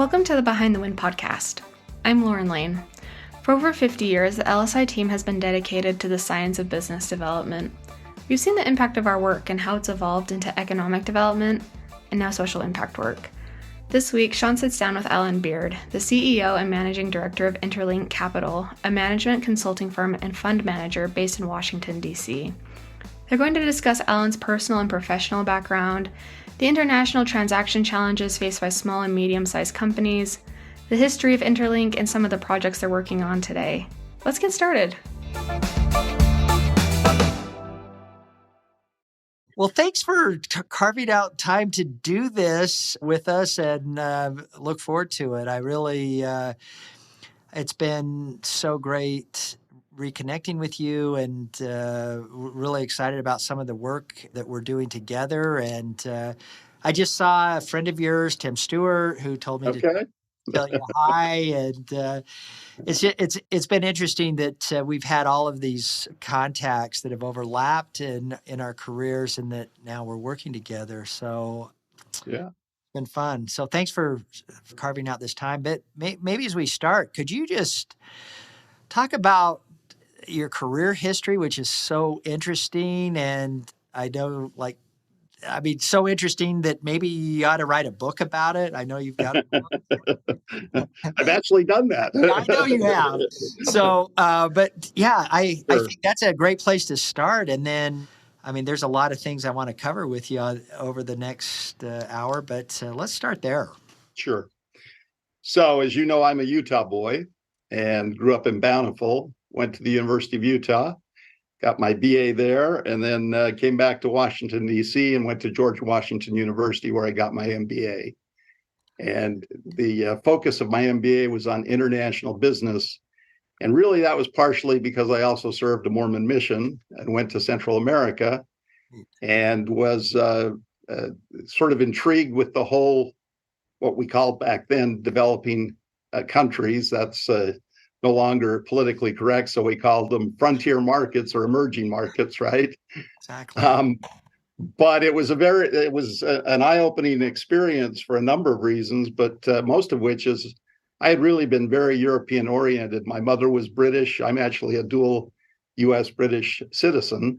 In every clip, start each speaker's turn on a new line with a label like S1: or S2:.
S1: Welcome to the Behind the Wind podcast. I'm Lauren Lane. For over 50 years, the LSI team has been dedicated to the science of business development. We've seen the impact of our work and how it's evolved into economic development and now social impact work. This week, Sean sits down with Ellen Beard, the CEO and Managing Director of Interlink Capital, a management consulting firm and fund manager based in Washington, D.C. They're going to discuss Ellen's personal and professional background, the international transaction challenges faced by small and medium-sized companies, the history of Interlink, and some of the projects they're working on today. Let's get started.
S2: Well, thanks for carving out time to do this with us, and look forward to it. I really, it's been so great reconnecting with you, and really excited about some of the work that we're doing together. And I just saw a friend of yours, Tim Stewart, who told me to tell you hi. And it's been interesting that we've had all of these contacts that have overlapped in our careers, and that now we're working together. So
S3: yeah,
S2: it's been fun. So thanks for carving out this time. But maybe as we start, could you just talk about your career history, which is so interesting? And I know, so interesting that maybe you ought to write a book about it. I know you've got a book.
S3: I've actually done that.
S2: I know you have. So, but yeah, I think that's a great place to start. And then, there's a lot of things I want to cover with you over the next hour, but let's start there.
S3: Sure. So, as you know, I'm a Utah boy and grew up in Bountiful, went to the University of Utah, got my BA there, and then came back to Washington, D.C., and went to George Washington University, where I got my MBA. And the focus of my MBA was on international business. And really, that was partially because I also served a Mormon mission and went to Central America, and was sort of intrigued with the whole, what we called back then, developing countries. That's no longer politically correct, so we called them frontier markets or emerging markets, right?
S2: Exactly.
S3: But it was an eye-opening experience for a number of reasons, but most of which is I had really been very European-oriented. My mother was British. I'm actually a dual U.S.-British citizen.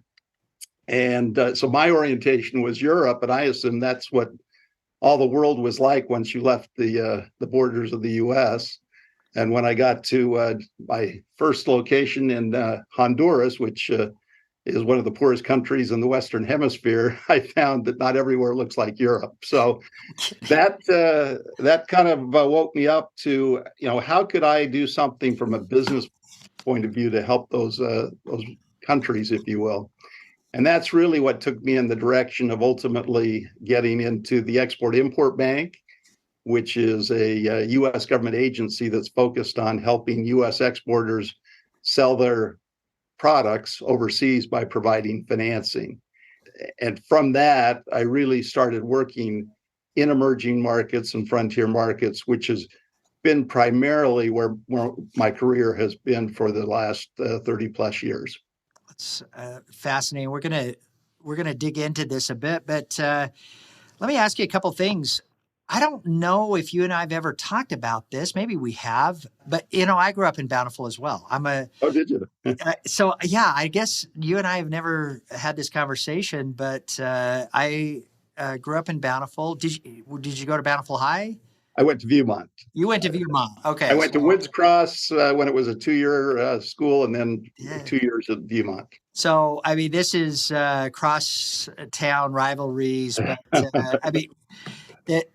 S3: And so my orientation was Europe, and I assumed that's what all the world was like once you left the borders of the U.S. And when I got to my first location in Honduras, which is one of the poorest countries in the Western Hemisphere, I found that not everywhere looks like Europe. So that kind of woke me up to, how could I do something from a business point of view to help those countries, if you will. And that's really what took me in the direction of ultimately getting into the Export-Import Bank, which is a U.S. government agency that's focused on helping U.S. exporters sell their products overseas by providing financing. And from that, I really started working in emerging markets and frontier markets, which has been primarily where my career has been for the last 30 plus years.
S2: It's fascinating. We're gonna dig into this a bit, but let me ask you a couple things. I don't know if you and I have ever talked about this. Maybe we have, but I grew up in Bountiful as well.
S3: Oh, did you?
S2: So yeah, I guess you and I have never had this conversation, but I grew up in Bountiful. Did you go to Bountiful High?
S3: I went to Viewmont.
S2: You went to Viewmont. Okay.
S3: I went to Woods Cross when it was a 2-year school, and then 2 years at Viewmont.
S2: So, this is cross-town rivalries, but the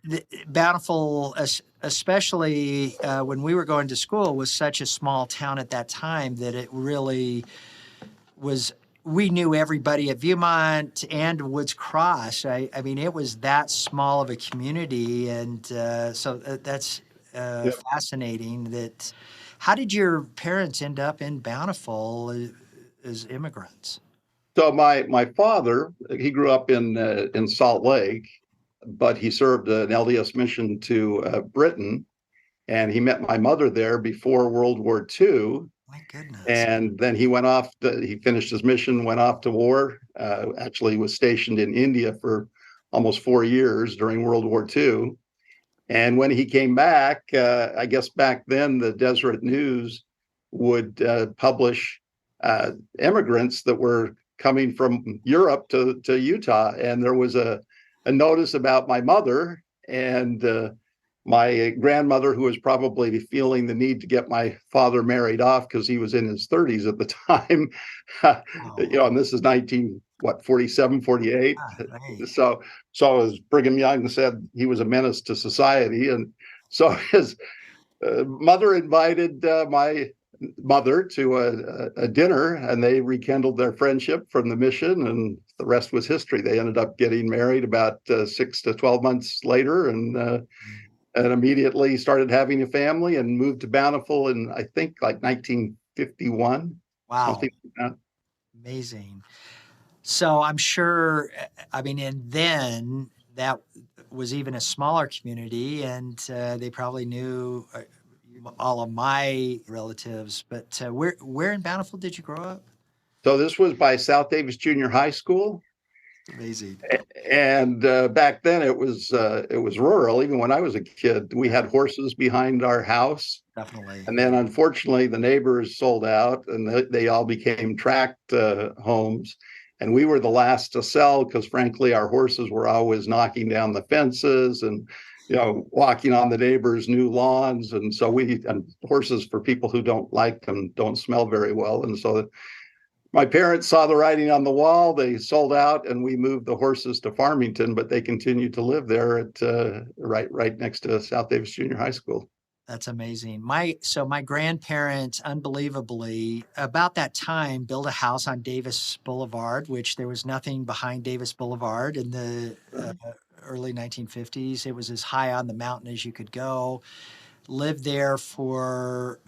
S2: Bountiful, especially when we were going to school, was such a small town at that time that it really was. We knew everybody at Viewmont and Woods Cross. It was that small of a community, and so that's fascinating. How did your parents end up in Bountiful as immigrants?
S3: So my father, he grew up in Salt Lake, but he served an LDS mission to Britain, and he met my mother there before World War II.
S2: My goodness.
S3: And then he went off, he finished his mission, went off to war, actually was stationed in India for almost 4 years during World War II. And when he came back, I guess back then the Deseret News would publish immigrants that were coming from Europe to Utah. And there was a notice about my mother and my grandmother, who was probably feeling the need to get my father married off because he was in his 30s at the time. And this is 47, 48.
S2: Right.
S3: So as Brigham Young said, he was a menace to society. And so his mother invited my mother to a dinner, and they rekindled their friendship from the mission, and the rest was history. They ended up getting married about 6 to 12 months later, and immediately started having a family and moved to Bountiful in, I think, like 1951.
S2: Wow.
S3: Something like that.
S2: Amazing. So I'm sure, I mean, and then that was even a smaller community, and they probably knew all of my relatives. But where in Bountiful did you grow up?
S3: So this was by South Davis Junior High School.
S2: Amazing.
S3: And back then it was rural. Even when I was a kid, we had horses behind our house.
S2: Definitely.
S3: And then unfortunately the neighbors sold out, and they all became tract homes. And we were the last to sell because frankly, our horses were always knocking down the fences and, walking on the neighbors' new lawns. And so and horses, for people who don't like them, don't smell very well. And so my parents saw the writing on the wall. They sold out, and we moved the horses to Farmington, but they continued to live there at right next to South Davis Junior High School.
S2: That's amazing. My grandparents, unbelievably, about that time, built a house on Davis Boulevard, which there was nothing behind Davis Boulevard in the early 1950s. It was as high on the mountain as you could go. Lived there for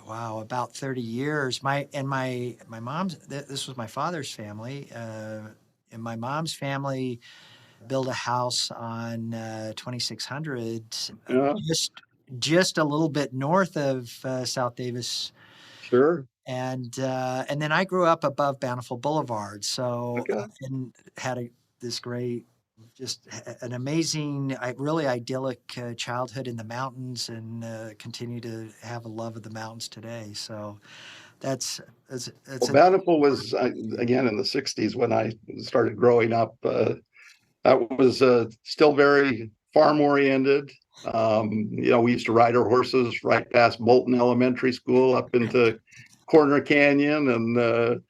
S2: about 30 years. My mom's, this was my father's family, and my mom's family built a house on 2600, just a little bit north of South Davis.
S3: Sure.
S2: And then I grew up above Bountiful Boulevard, so and had this great, just an amazing, really idyllic childhood in the mountains, and continue to have a love of the mountains today. So that's
S3: Bountiful was again in the 60s when I started growing up. That was still very farm oriented. We used to ride our horses right past Bolton Elementary School up into Corner Canyon, and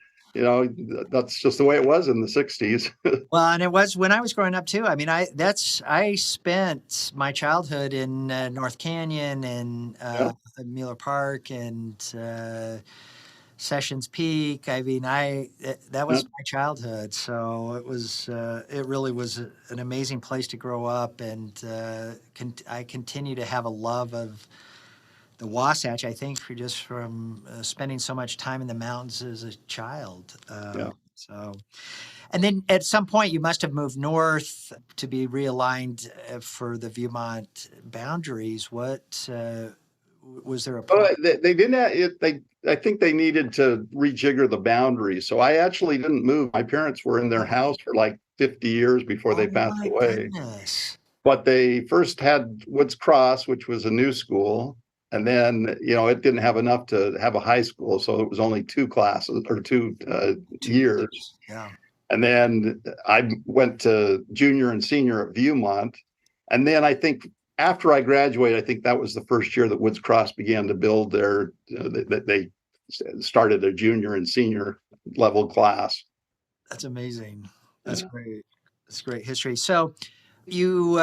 S3: that's just the way it was in the 60s.
S2: Well, and it was when I was growing up too. I mean, I spent my childhood in North Canyon and Mueller Park and Sessions Peak. I mean, that was my childhood. So it really was an amazing place to grow up, and I continue to have a love of the Wasatch, I think, from spending so much time in the mountains as a child. So, and then at some point you must have moved north to be realigned for the Viewmont boundaries. What was there a point?
S3: They didn't have, I think they needed to rejigger the boundaries. So I actually didn't move. My parents were in their house for like 50 years before they passed away.
S2: Goodness.
S3: But they first had Woods Cross, which was a new school. And then, it didn't have enough to have a high school. So it was only 2 classes or 2 years.
S2: Yeah.
S3: And then I went to junior and senior at Viewmont. And then I think after I graduated, I think that was the first year that Woods Cross began to build they started their junior and senior level class.
S2: That's amazing. That's great. That's great history. So you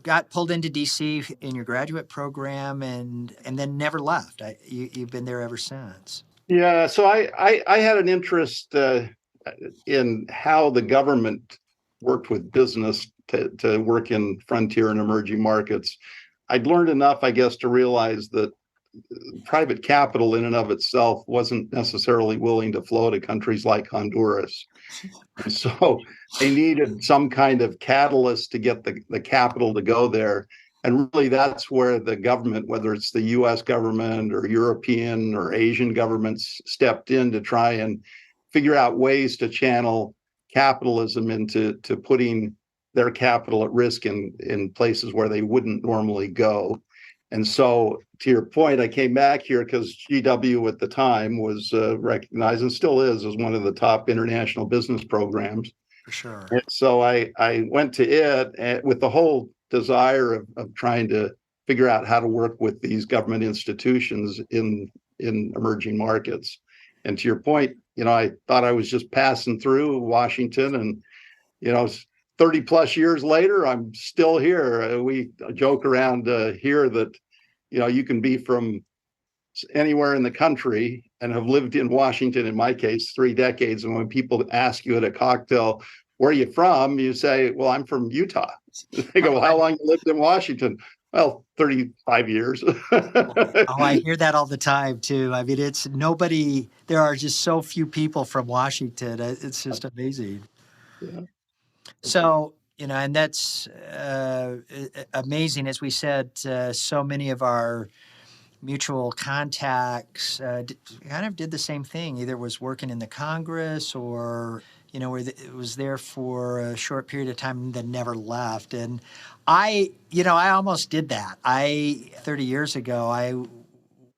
S2: got pulled into DC in your graduate program and then never left. You've been there ever since.
S3: Yeah. So I had an interest in how the government worked with business to work in frontier and emerging markets. I'd learned enough, I guess, to realize that private capital in and of itself wasn't necessarily willing to flow to countries like Honduras. So they needed some kind of catalyst to get the capital to go there. And really, that's where the government, whether it's the US government or European or Asian governments, stepped in to try and figure out ways to channel capitalism into putting their capital at risk in places where they wouldn't normally go. And so, to your point, I came back here because GW at the time was recognized, and still is, as one of the top international business programs.
S2: For sure.
S3: And so I went to it with the whole desire of trying to figure out how to work with these government institutions in emerging markets. And to your point, I thought I was just passing through Washington, and 30 plus years later, I'm still here. We joke around here that you can be from anywhere in the country and have lived in Washington, in my case, 3 decades. And when people ask you at a cocktail, where are you from? You say, well, I'm from Utah. They go, well, how long you lived in Washington? Well, 35 years.
S2: I hear that all the time too. I mean, it's nobody, there are just so few people from Washington. It's just amazing.
S3: Yeah.
S2: So, and that's amazing. As we said, so many of our mutual contacts kind of did the same thing. Either was working in the Congress or, it was there for a short period of time and then never left. And I almost did that. 30 years ago, I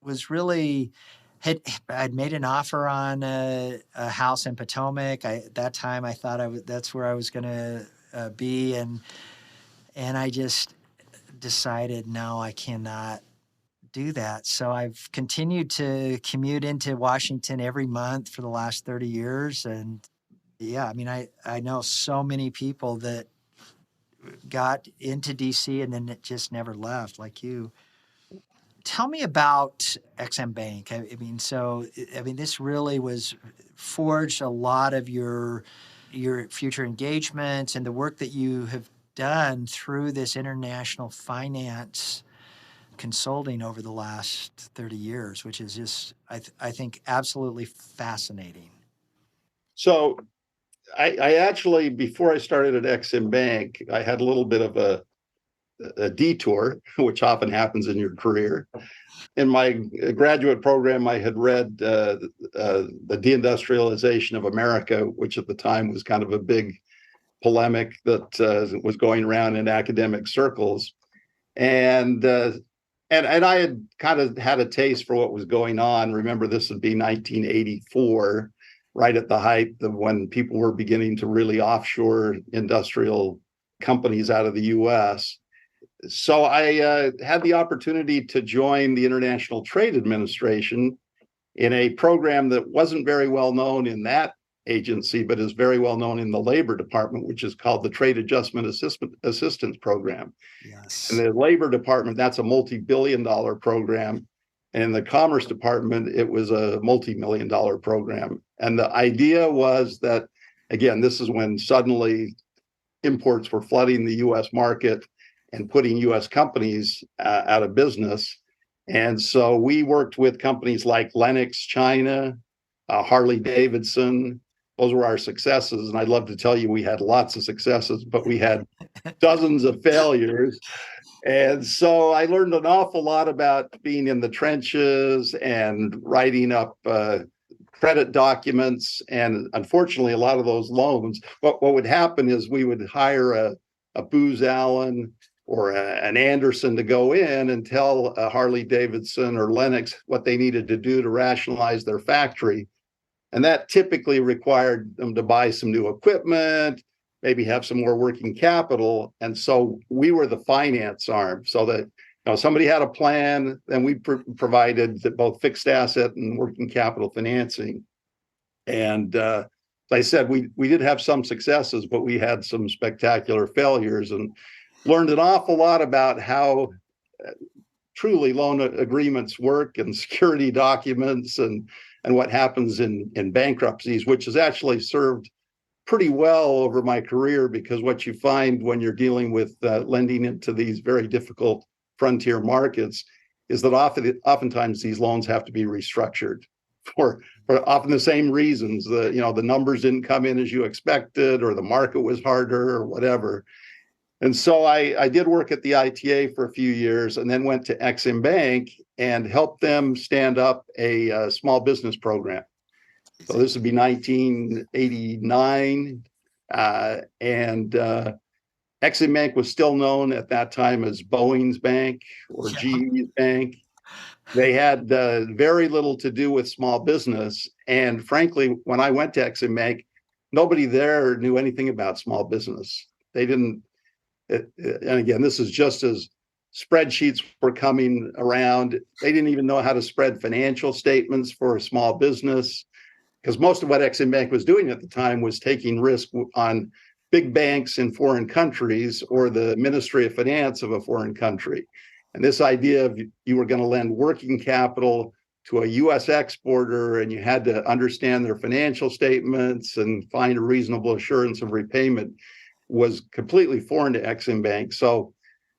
S2: was really, I'd made an offer on a house in Potomac. At that time, I thought that's where I was going to be. And I just decided, no, I cannot do that. So I've continued to commute into Washington every month for the last 30 years. And yeah, I mean, I know so many people that got into DC and then it just never left, like you. Tell me about XM Bank. I mean, this really forged a lot of your future engagements and the work that you have done through this international finance consulting over the last 30 years, which is just, I think, absolutely fascinating.
S3: So I actually, before I started at XM Bank, I had a little bit of a detour, which often happens in your career. In my graduate program, I had read the deindustrialization of America, which at the time was kind of a big polemic that was going around in academic circles. And I had kind of had a taste for what was going on. Remember, this would be 1984, right at the height of when people were beginning to really offshore industrial companies out of the U.S. So I had the opportunity to join the International Trade Administration in a program that wasn't very well known in that agency, but is very well known in the Labor Department, which is called the Trade Adjustment Assistance Program.
S2: Yes.
S3: In the Labor Department, that's a multi-billion-dollar program. And in the Commerce Department, it was a multi-million-dollar program. And the idea was that, again, this is when suddenly imports were flooding the U.S. market and putting U.S. companies out of business. And so we worked with companies like Lennox China, Harley Davidson. Those were our successes. And I'd love to tell you we had lots of successes, but we had dozens of failures. And so I learned an awful lot about being in the trenches and writing up credit documents. And unfortunately, a lot of those loans, what would happen is we would hire a Booz Allen or an Anderson to go in and tell Harley Davidson or Lennox what they needed to do to rationalize their factory. And that typically required them to buy some new equipment, maybe have some more working capital. And so we were the finance arm, so that somebody had a plan, then we provided both fixed asset and working capital financing. And as I said, we did have some successes, but we had some spectacular failures, and learned an awful lot about how truly loan agreements work and security documents and what happens in bankruptcies, which has actually served pretty well over my career, because what you find when you're dealing with lending into these very difficult frontier markets is that oftentimes these loans have to be restructured for often the same reasons. The numbers didn't come in as you expected, or the market was harder, or whatever. And so I did work at the ITA for a few years, and then went to XM Bank and helped them stand up a small business program. So this would be 1989. And Exim Bank was still known at that time as Boeing's Bank or
S2: Yeah.
S3: GE's Bank. They had very little to do with small business. And frankly, when I went to Exim Bank, nobody there knew anything about small business. They didn't, and again, this is just as spreadsheets were coming around. They didn't even know how to spread financial statements for a small business, because most of what Exim Bank was doing at the time was taking risk on big banks in foreign countries or the Ministry of Finance of a foreign country. And this idea of you were going to lend working capital to a US exporter and you had to understand their financial statements and find a reasonable assurance of repayment was completely foreign to Exim Bank. So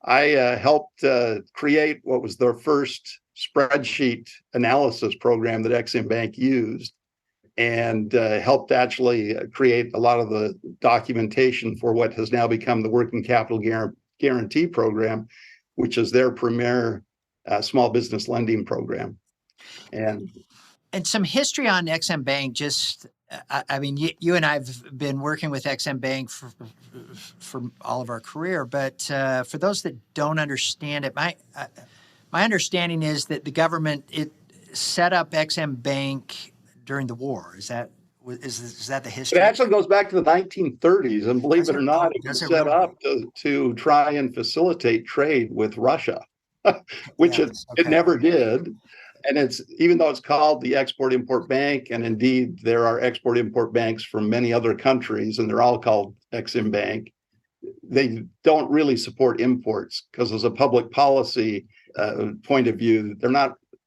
S3: I helped create what was their first spreadsheet analysis program that Exim Bank used, and helped actually create a lot of the documentation for what has now become the Working Capital Guarantee Program, which is their premier small business lending program. And
S2: some history on XM Bank. Just, I mean, you and I've been working with XM Bank for all of our career, but for those that don't understand it, my understanding is that the government it set up XM Bank during the war. Is that the history?
S3: it actually goes back to the 1930s, and believe it or not, it was set up to try and facilitate trade with Russia, which it never did. And it's, even though it's called the Export-Import Bank, and indeed there are export-import banks from many other countries, and they're all called Exim Bank, they don't really support imports, because as a public policy point of view,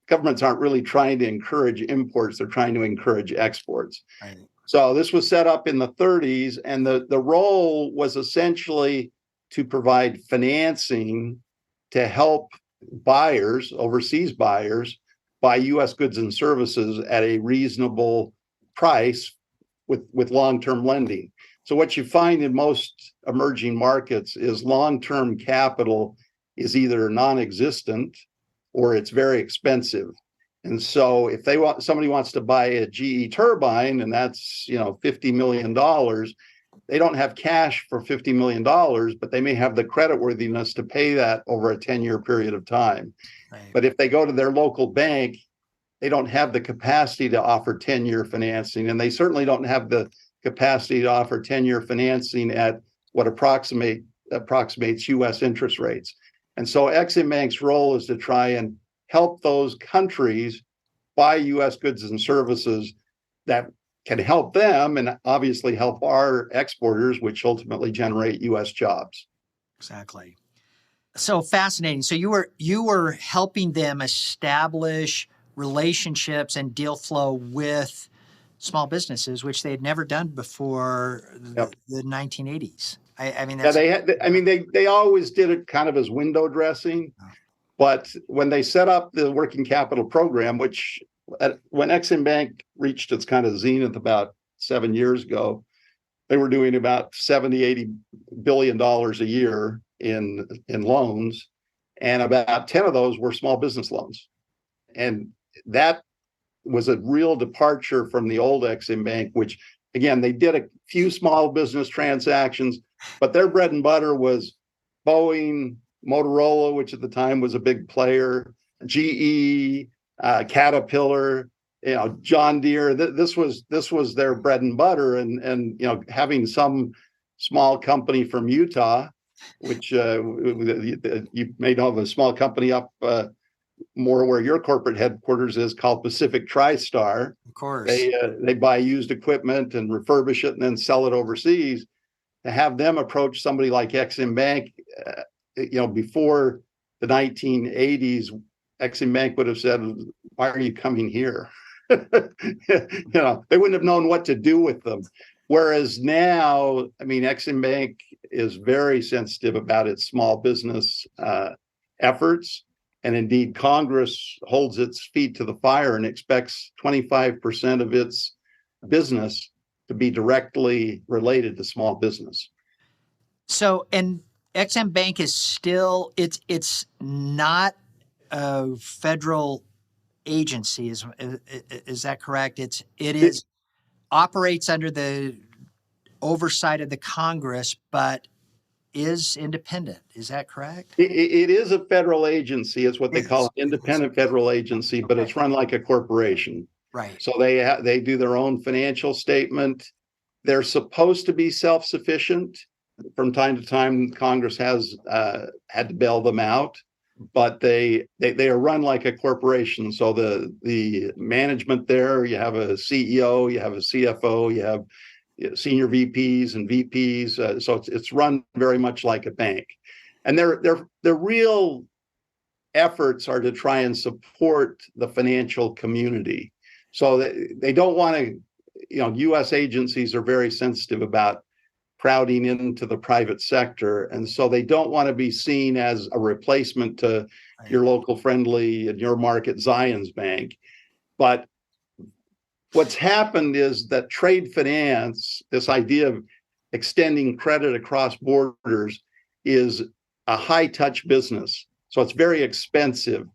S3: governments aren't really trying to encourage imports, they're trying to encourage exports.
S2: Right.
S3: So this was set up in the 30s, and the role was essentially to provide financing to help buyers, overseas buyers, buy U.S. goods and services at a reasonable price with long-term lending. So what you find in most emerging markets is long-term capital is either non-existent or it's very expensive. And so if somebody wants to buy a GE turbine, and that's $50 million, they don't have cash for $50 million, but they may have the creditworthiness to pay that over a 10-year period of time. Right. But if they go to their local bank, they don't have the capacity to offer 10-year financing, and they certainly don't have the capacity to offer 10-year financing at what approximates U.S. interest rates. And so Exim Bank's role is to try and help those countries buy U.S. goods and services that can help them and obviously help our exporters, which ultimately generate U.S. jobs.
S2: Exactly. So fascinating. So you were helping them establish relationships and deal flow with small businesses, which they had never done before the 1980s. I mean, that's,
S3: they always did it kind of as window dressing, but when they set up the working capital program, which when Exim Bank reached its kind of zenith about 7 years ago, they were doing about $70-80 billion a year in loans, and about 10 of those were small business loans. And that was a real departure from the old Exim Bank, which, again, they did a few small business transactions, but their bread and butter was Boeing, Motorola, which at the time was a big player, GE, Caterpillar, John Deere. This was their bread and butter, and having some small company from Utah, which you may know of a small company up more where your corporate headquarters is, called Pacific TriStar.
S2: Of course,
S3: they buy used equipment and refurbish it and then sell it overseas. To have them approach somebody like Exim Bank, before the 1980s, Exim Bank would have said, "Why are you coming here?" They wouldn't have known what to do with them. Whereas now, Exim Bank is very sensitive about its small business efforts. And indeed, Congress holds its feet to the fire and expects 25% of its business to be directly related to small business.
S2: So, and Exim Bank is still, it's not a federal agency, is that correct? It operates under the oversight of the Congress, but is independent. Is that correct?
S3: It is a federal agency. It's what they call an
S2: It is.
S3: independent federal agency, but it's run like a corporation.
S2: Right.
S3: So they do their own financial statement. They're supposed to be self-sufficient. From time to time, Congress has had to bail them out, but they are run like a corporation. So the management there, you have a CEO, you have a CFO, you have senior VPs and VPs. So it's run very much like a bank, and their real efforts are to try and support the financial community. So they don't want to, U.S. agencies are very sensitive about crowding into the private sector. And so they don't want to be seen as a replacement to your local friendly and your market Zions Bank. But what's happened is that trade finance, this idea of extending credit across borders, is a high touch business. So it's very expensive.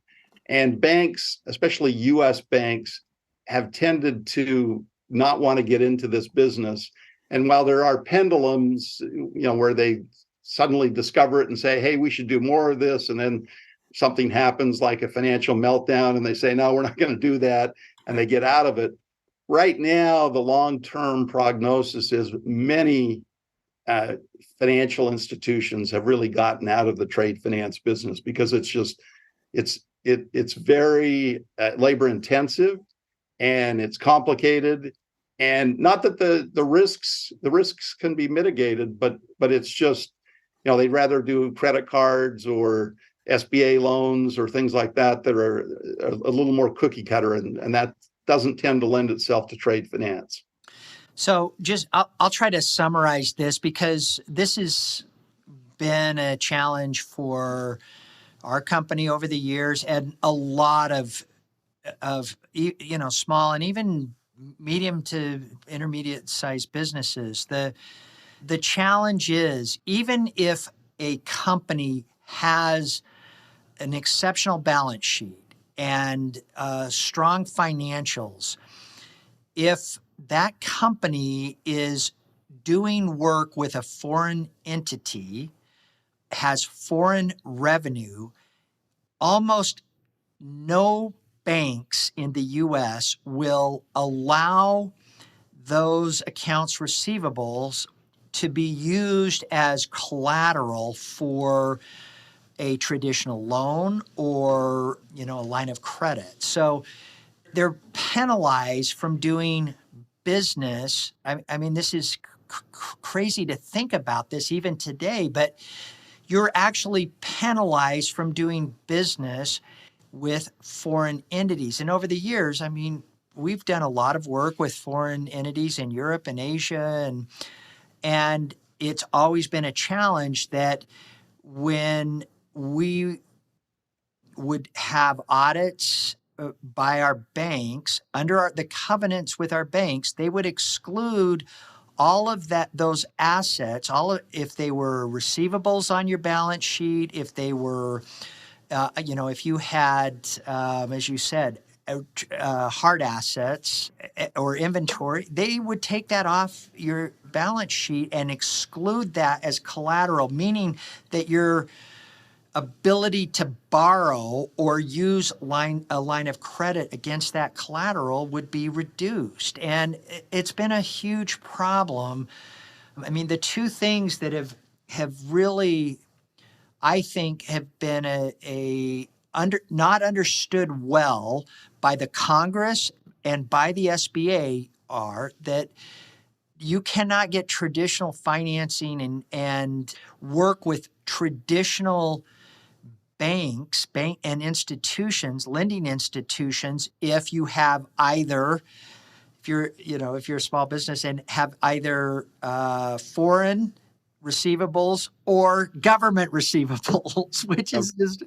S3: And banks, especially US banks, have tended to not want to get into this business. And while there are pendulums, where they suddenly discover it and say, hey, we should do more of this, and then something happens like a financial meltdown and they say, no, we're not going to do that, and they get out of it. Right now, the long-term prognosis is many financial institutions have really gotten out of the trade finance business because it's very labor intensive, and it's complicated. And not that the risks can be mitigated, but it's just, they'd rather do credit cards or SBA loans or things like that are a little more cookie cutter, and that doesn't tend to lend itself to trade finance.
S2: So I'll try to summarize this, because this has been a challenge for our company over the years, and a lot of small and even medium to intermediate sized businesses. The challenge is, even if a company has an exceptional balance sheet and strong financials, if that company is doing work with a foreign entity, has foreign revenue, almost no banks in the U.S. will allow those accounts receivables to be used as collateral for a traditional loan or, a line of credit. So they're penalized from doing business. I mean, this is crazy to think about this even today, but you're actually penalized from doing business with foreign entities. And over the years, we've done a lot of work with foreign entities in Europe and Asia, and it's always been a challenge that when we would have audits by our banks, under the covenants with our banks, they would exclude all of those assets, if they were receivables on your balance sheet, if they were, if you had, as you said, hard assets or inventory, they would take that off your balance sheet and exclude that as collateral, meaning that your ability to borrow or use a line of credit against that collateral would be reduced. And it's been a huge problem. The two things that have really, I think, have been not understood well by the Congress and by the SBA are that you cannot get traditional financing and work with traditional banks and institutions, lending institutions, if you're a small business and have either foreign receivables or government receivables, which is just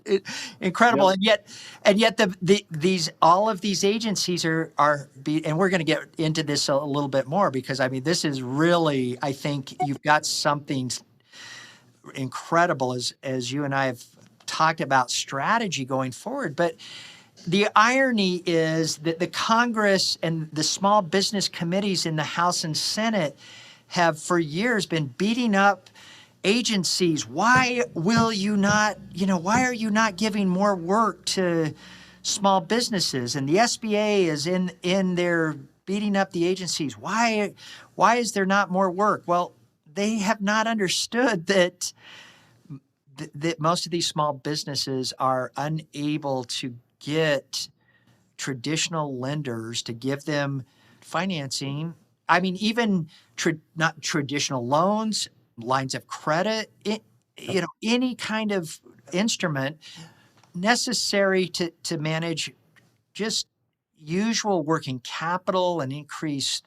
S2: incredible. Yep. And yet all of these agencies and we're going to get into this a little bit more, because this is really, I think you've got something incredible as you and I have talked about strategy going forward. But the irony is that the Congress and the small business committees in the House and Senate have for years been beating up agencies, why will you not, why are you not giving more work to small businesses? And the SBA is in there beating up the agencies. Why is there not more work? Well, they have not understood that most of these small businesses are unable to get traditional lenders to give them financing. I mean, even not traditional loans, lines of credit, any kind of instrument necessary to manage just usual working capital and increased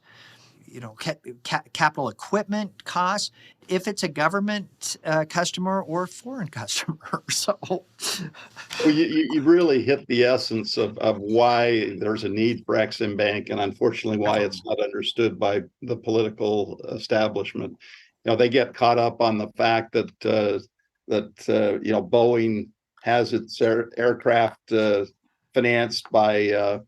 S2: capital equipment costs, if it's a government customer or foreign customer. So,
S3: well, you really hit the essence of why there's a need for Exim Bank, and unfortunately why it's not understood by the political establishment. They get caught up on the fact that Boeing has its aircraft financed by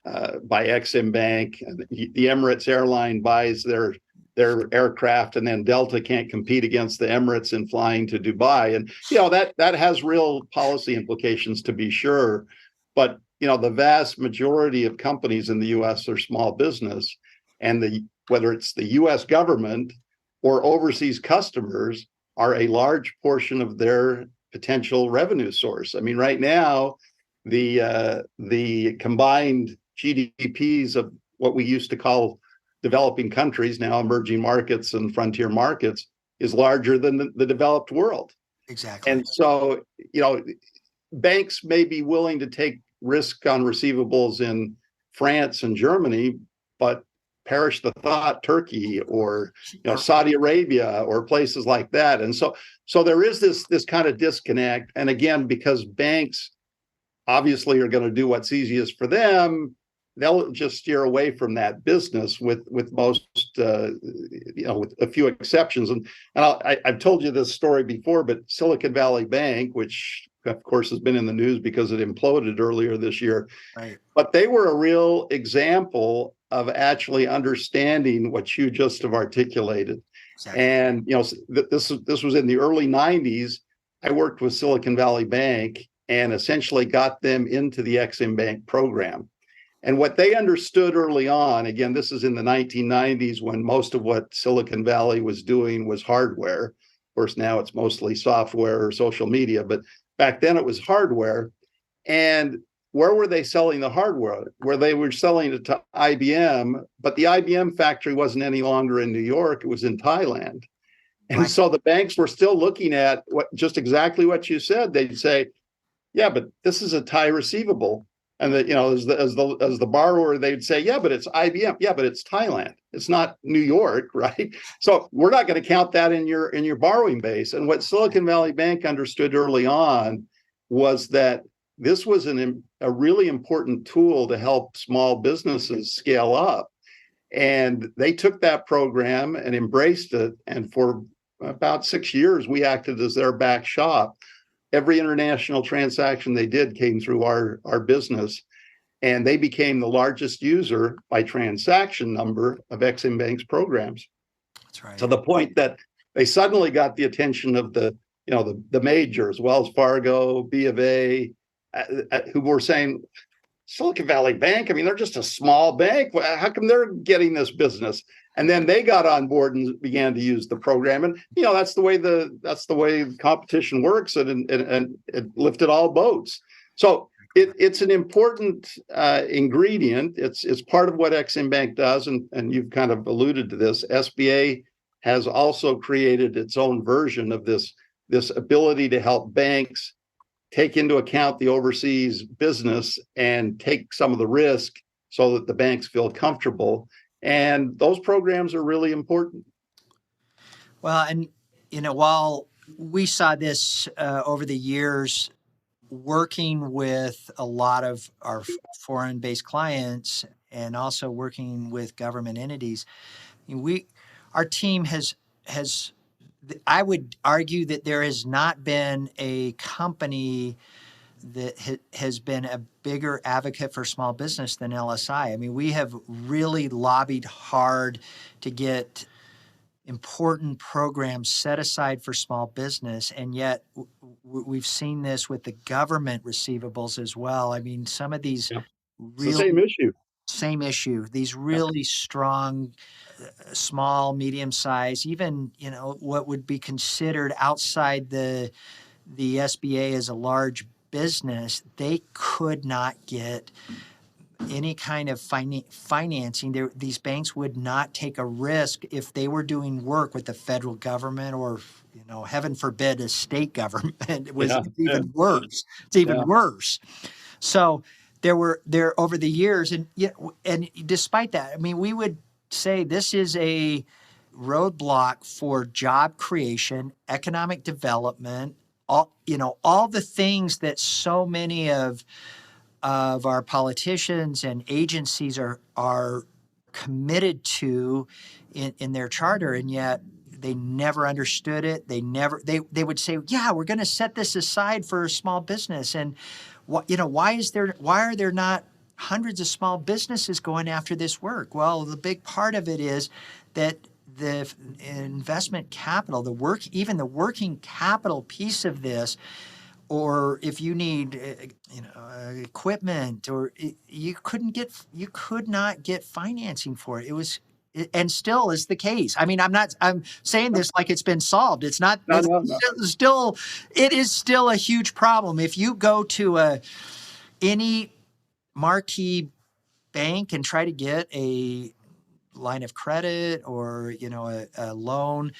S3: Exim Bank. The Emirates airline buys their aircraft, and then Delta can't compete against the Emirates in flying to Dubai. And that has real policy implications, to be sure. But the vast majority of companies in the U.S. are small business, and whether it's the U.S. government or overseas customers are a large portion of their potential revenue source. I mean, right now, the combined GDPs of what we used to call developing countries, now emerging markets and frontier markets, is larger than the developed world.
S2: Exactly.
S3: And so, banks may be willing to take risk on receivables in France and Germany, but perish the thought, Turkey or Saudi Arabia or places like that. And so there is this kind of disconnect. And again, because banks obviously are going to do what's easiest for them, they'll just steer away from that business with most, with a few exceptions. And I've told you this story before, but Silicon Valley Bank, which of course has been in the news because it imploded earlier this year,
S2: right?
S3: But they were a real example of actually understanding what you just have articulated. Exactly. And this was in the early 90s. I worked with Silicon Valley Bank and essentially got them into the Exim Bank program. And what they understood early on, again, this is in the 1990s when most of what Silicon Valley was doing was hardware. Of course, now it's mostly software or social media, but back then it was hardware. And where were they selling the hardware? Where they were selling it to IBM, but the IBM factory wasn't any longer in New York, it was in Thailand. And right. So the banks were still looking at just exactly what you said. They'd say, yeah, but this is a Thai receivable. And as the borrower, they'd say, yeah, but it's IBM. Yeah, but it's Thailand. It's not New York, right? So we're not going to count that in your borrowing base. And what Silicon Valley Bank understood early on was that this was a really important tool to help small businesses scale up. And they took that program and embraced it. And for about 6 years, we acted as their back shop. Every international transaction they did came through our business, and they became the largest user by transaction number of Exim Bank's programs.
S2: That's right.
S3: To the point that they suddenly got the attention of the majors, Wells Fargo, B of A, who were saying, Silicon Valley Bank, I mean, they're just a small bank. How come they're getting this business? And then they got on board and began to use the program. And that's the way competition works, and it lifted all boats. So it's an important ingredient. It's part of what Exim Bank does, and you've kind of alluded to this. SBA has also created its own version of this ability to help banks take into account the overseas business and take some of the risk so that the banks feel comfortable. And those programs are really important.
S2: Well, and, while we saw this over the years, working with a lot of our foreign-based clients and also working with government entities, our team has I would argue that there has not been a company that has been a bigger advocate for small business than LSI. I mean, we have really lobbied hard to get important programs set aside for small business, and yet we've seen this with the government receivables as well. I mean, some of these
S3: Yeah. It's the
S2: real
S3: same issue.
S2: same issue, these
S3: Yeah.
S2: really strong, small, medium size, even what would be considered outside the SBA as a large business, they could not get any kind of financing. These banks would not take a risk if they were doing work with the federal government or, heaven forbid, a state government. It was
S3: Yeah.
S2: even
S3: Yeah.
S2: worse. It's even
S3: Yeah.
S2: worse. So there over the years, and despite that, I mean, we would say this is a roadblock for job creation, economic development, all the things that so many of our politicians and agencies are committed to in their charter, and yet they never understood it. They would say, yeah, we're going to set this aside for small business. And why are there not hundreds of small businesses going after this work? Well, the big part of it is that the investment capital, even the working capital piece of this, or if you need equipment, or you could not get financing for it. And still is the case. I mean, I'm saying this like it's been solved. It's not.
S3: No,
S2: It's
S3: no, no.
S2: still it is still a huge problem. If you go to any marquee bank and try to get a line of credit or a loan,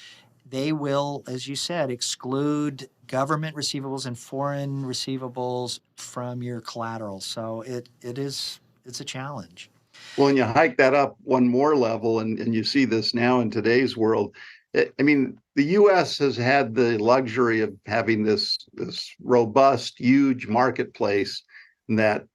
S2: they will, as you said, exclude government receivables and foreign receivables from your collateral. So it's a challenge.
S3: Well, and you hike that up one more level, and you see this now in today's world. I mean, the U.S. has had the luxury of having this robust, huge marketplace that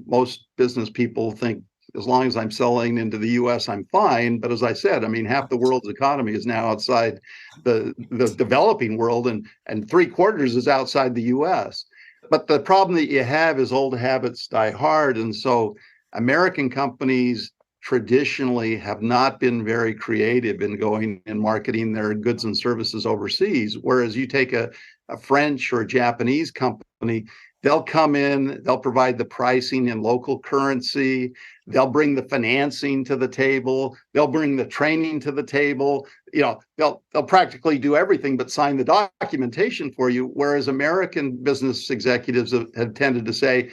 S3: most business people think, as long as I'm selling into the U.S., I'm fine. But as I said, I mean, half the world's economy is now outside the developing world, and 3/4 is outside the U.S. But the problem that you have is old habits die hard, and so American companies traditionally have not been very creative in going and marketing their goods and services overseas. Whereas you take a French or a Japanese company, they'll come in, they'll provide the pricing in local currency, they'll bring the financing to the table, they'll bring the training to the table. They'll practically do everything but sign the documentation for you. Whereas American business executives have tended to say,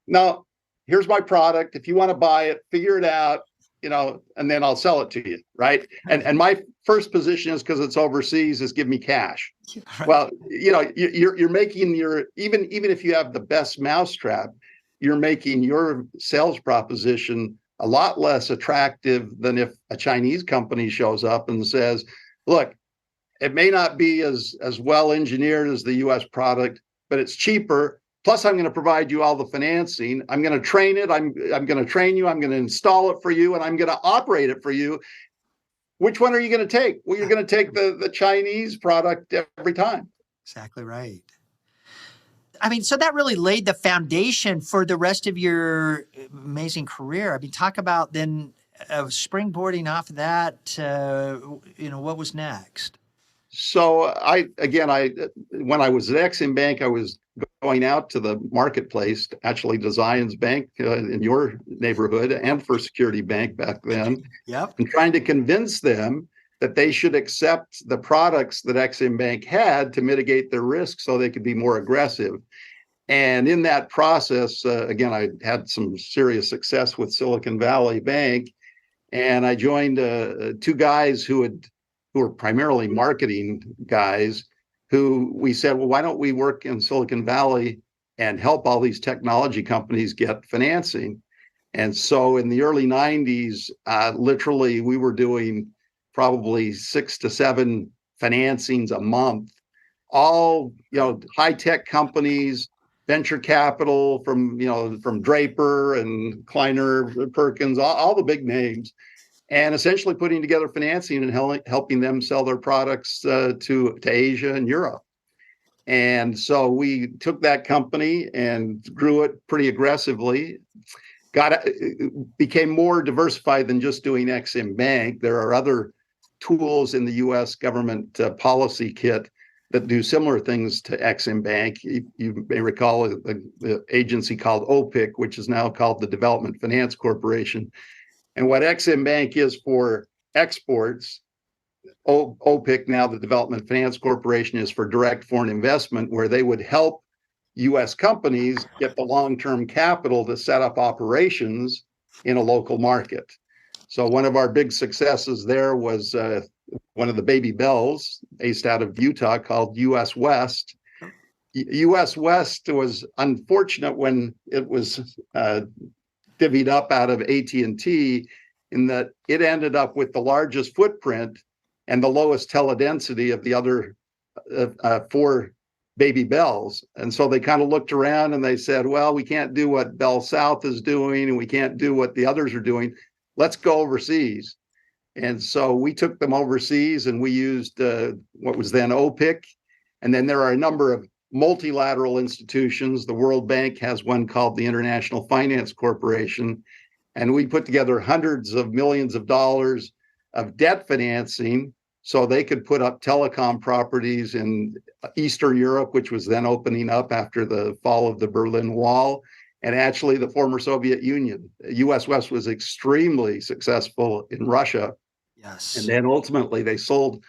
S3: no, here's my product. If you want to buy it, figure it out, and then I'll sell it to you, right? And my first position is, because it's overseas, is give me cash.
S2: Right.
S3: Well, you're making even if you have the best mousetrap, you're making your sales proposition a lot less attractive than if a Chinese company shows up and says, look, it may not be as well engineered as the US product, but it's cheaper. Plus, I'm going to provide you all the financing. I'm going to train it. I'm going to train you. I'm going to install it for you, and I'm going to operate it for you. Which one are you going to take? Well, you're going to take the Chinese product every time.
S2: Exactly right. I mean, so that really laid the foundation for the rest of your amazing career. I mean, talk about then springboarding off of that. What was next?
S3: So when I was at Exim Bank, I was going out to the marketplace, actually to Zions Bank in your neighborhood, and First Security Bank back then,
S2: Yep.
S3: and trying to convince them that they should accept the products that Exim Bank had to mitigate their risk so they could be more aggressive. And in that process, again, I had some serious success with Silicon Valley Bank, and I joined two guys who were primarily marketing guys, who we said, well, why don't we work in Silicon Valley and help all these technology companies get financing? And so in the early 90s, literally, we were doing probably 6 to 7 financings a month, all high-tech companies, venture capital from Draper and Kleiner Perkins, all the big names, and essentially putting together financing and helping them sell their products to Asia and Europe. And so we took that company and grew it pretty aggressively. Became more diversified than just doing Exim Bank. There are other tools in the U.S. government policy kit that do similar things to Exim Bank. You may recall the agency called OPIC, which is now called the Development Finance Corporation. And what Exim Bank is for exports, OPIC, now the Development Finance Corporation, is for direct foreign investment, where they would help U.S. companies get the long-term capital to set up operations in a local market. So one of our big successes there was one of the baby bells based out of Utah called U.S. West. U.S. West was unfortunate when it was divvied up out of AT&T, in that it ended up with the largest footprint and the lowest teledensity of the other four baby bells. And so they kind of looked around and they said, well, we can't do what Bell South is doing and we can't do what the others are doing. Let's go overseas. And so we took them overseas and we used what was then OPIC. And then there are a number of multilateral institutions. The World Bank has one called the International Finance Corporation. And we put together hundreds of millions of dollars of debt financing so they could put up telecom properties in Eastern Europe, which was then opening up after the fall of the Berlin Wall, and actually the former Soviet Union. U.S. West was extremely successful in Russia.
S2: Yes.
S3: And then ultimately they sold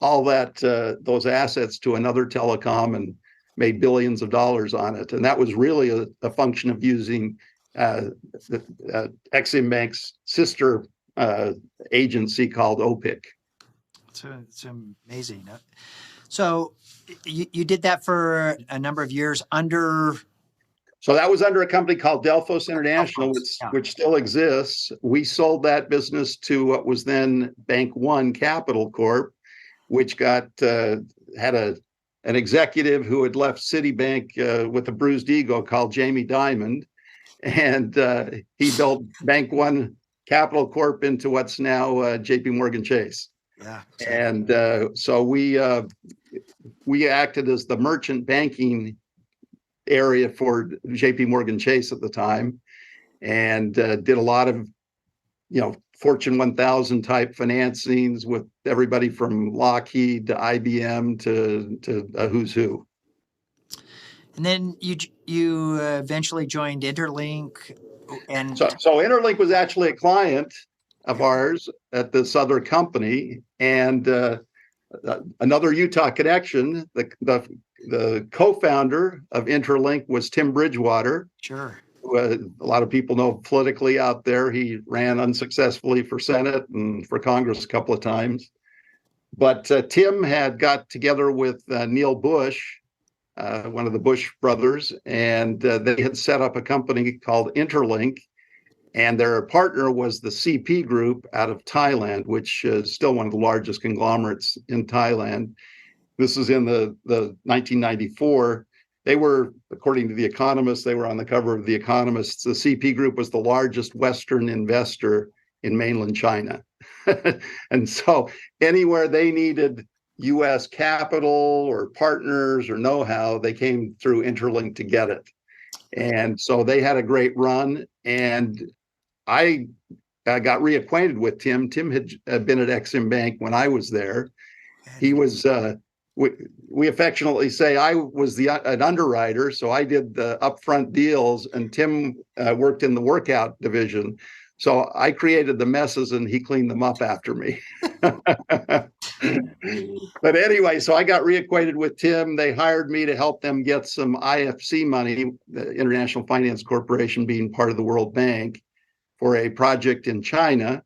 S3: all that those assets to another telecom and made billions of dollars on it. And that was really a function of using Exim Bank's sister agency called OPIC.
S2: It's amazing. So you did that for a number of years under...
S3: So that was under a company called Delphos International, which still exists. We sold that business to what was then Bank One Capital Corp, which got had an executive who had left Citibank with a bruised ego called Jamie Dimon, and he built Bank One Capital Corp into what's now JP Morgan Chase.
S2: Yeah.
S3: And so we acted as the merchant banking area for JP Morgan Chase at the time, and did a lot of, Fortune 1000 type financings with everybody from Lockheed to IBM to a who's who.
S2: And then you eventually joined Interlink, and
S3: so Interlink was actually a client of ours at this other company, and another Utah connection. The co-founder of Interlink was Tim Bridgewater.
S2: Sure.
S3: A lot of people know politically out there. He ran unsuccessfully for Senate and for Congress a couple of times. But Tim had got together with Neil Bush, one of the Bush brothers, and they had set up a company called Interlink. And their partner was the CP Group out of Thailand, which is still one of the largest conglomerates in Thailand. This is in the 1994. They were, according to The Economist, they were on the cover of The Economist. The CP Group was the largest Western investor in mainland China. And so anywhere they needed U.S. capital or partners or know-how, they came through Interlink to get it. And so they had a great run. And I got reacquainted with Tim. Tim had been at Exim Bank when I was there. He was, we affectionately say, I was an underwriter, so I did the upfront deals, and Tim worked in the workout division. So I created the messes and he cleaned them up after me. But anyway, so I got reacquainted with Tim. They hired me to help them get some IFC money, the International Finance Corporation being part of the World Bank, for a project in China.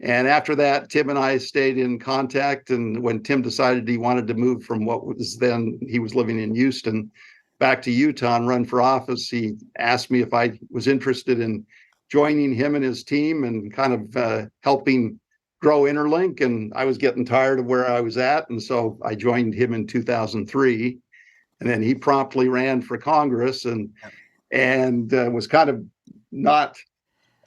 S3: And after that, Tim and I stayed in contact. And when Tim decided he wanted to move from what was then, he was living in Houston, back to Utah and run for office, he asked me if I was interested in joining him and his team and kind of helping grow Interlink. And I was getting tired of where I was at. And so I joined him in 2003. And then he promptly ran for Congress and was kind of not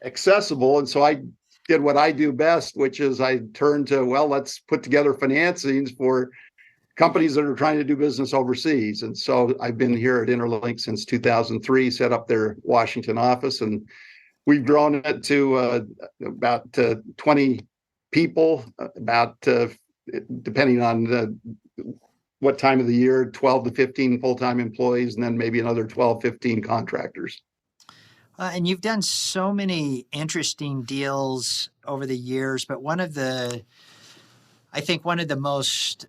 S3: accessible. And so I did what I do best, which is I turned to, let's put together financings for companies that are trying to do business overseas. And so I've been here at Interlink since 2003, set up their Washington office, and we've grown it to about 20 people, about depending on what time of the year, 12 to 15 full-time employees, and then maybe another 12, 15 contractors.
S2: And you've done so many interesting deals over the years, but I think one of the most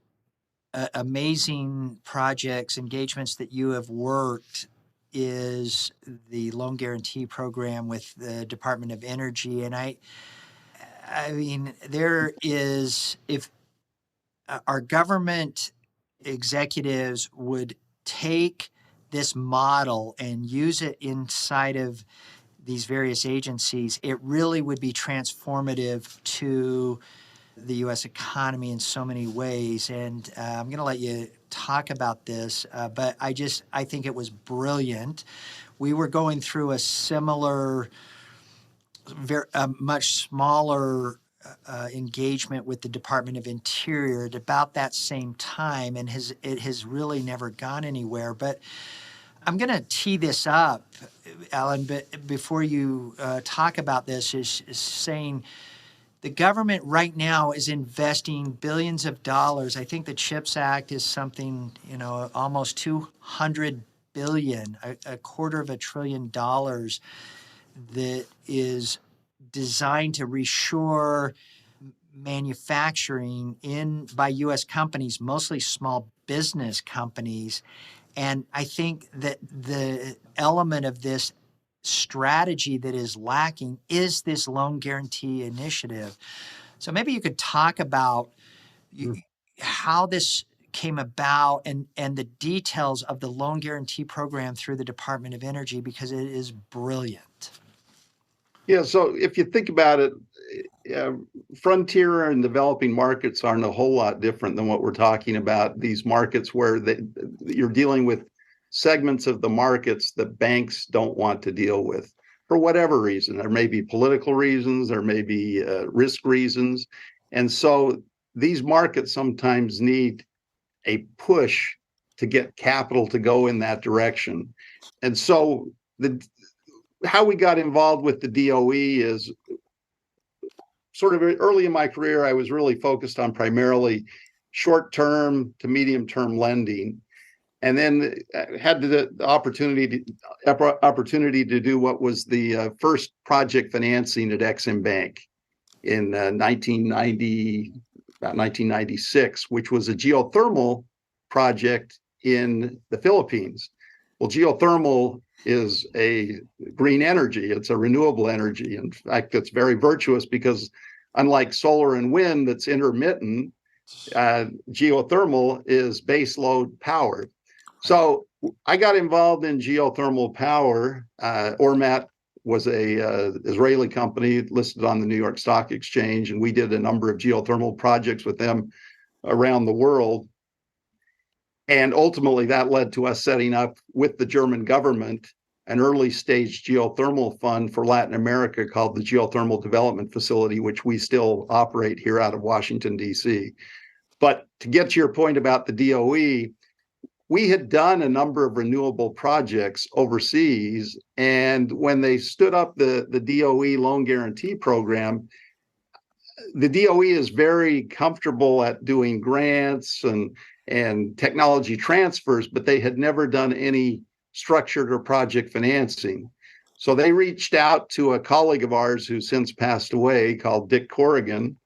S2: amazing projects, engagements that you have worked is the loan guarantee program with the Department of Energy. And I mean, there is, if our government executives would take this model and use it inside of these various agencies, it really would be transformative to the U.S. economy in so many ways. And I'm going to let you talk about this, but I think it was brilliant. We were going through a similar, much smaller engagement with the Department of Interior at about that same time, and it has really never gone anywhere. But I'm going to tee this up, Alan, but before you talk about this, is saying the government right now is investing billions of dollars. I think the CHIPS Act is something, almost $200 billion, a quarter of $1 trillion that is designed to reshore manufacturing by U.S. companies, mostly small business companies. And I think that the element of this strategy that is lacking is this loan guarantee initiative. So maybe you could talk about how this came about and the details of the loan guarantee program through the Department of Energy, because it is brilliant.
S3: Yeah, so if you think about it, frontier and developing markets aren't a whole lot different than what we're talking about. These markets where you're dealing with segments of the markets that banks don't want to deal with for whatever reason. There may be political reasons, there may be risk reasons. And so these markets sometimes need a push to get capital to go in that direction. And so how we got involved with the DOE is sort of early in my career. I was really focused on primarily short-term to medium-term lending, and then had the opportunity to do what was the first project financing at Exim Bank in 1996, which was a geothermal project in the Philippines. Well, geothermal is a green energy. It's a renewable energy. In fact, it's very virtuous because unlike solar and wind that's intermittent, geothermal is base load powered. So I got involved in geothermal power. Ormat was a Israeli company listed on the New York Stock Exchange, and we did a number of geothermal projects with them around the world. And ultimately, that led to us setting up with the German government an early stage geothermal fund for Latin America called the Geothermal Development Facility, which we still operate here out of Washington, D.C. But to get to your point about the DOE, we had done a number of renewable projects overseas. And when they stood up the DOE loan guarantee program, the DOE is very comfortable at doing grants and technology transfers, but they had never done any structured or project financing. So they reached out to a colleague of ours who since passed away called Dick Corrigan,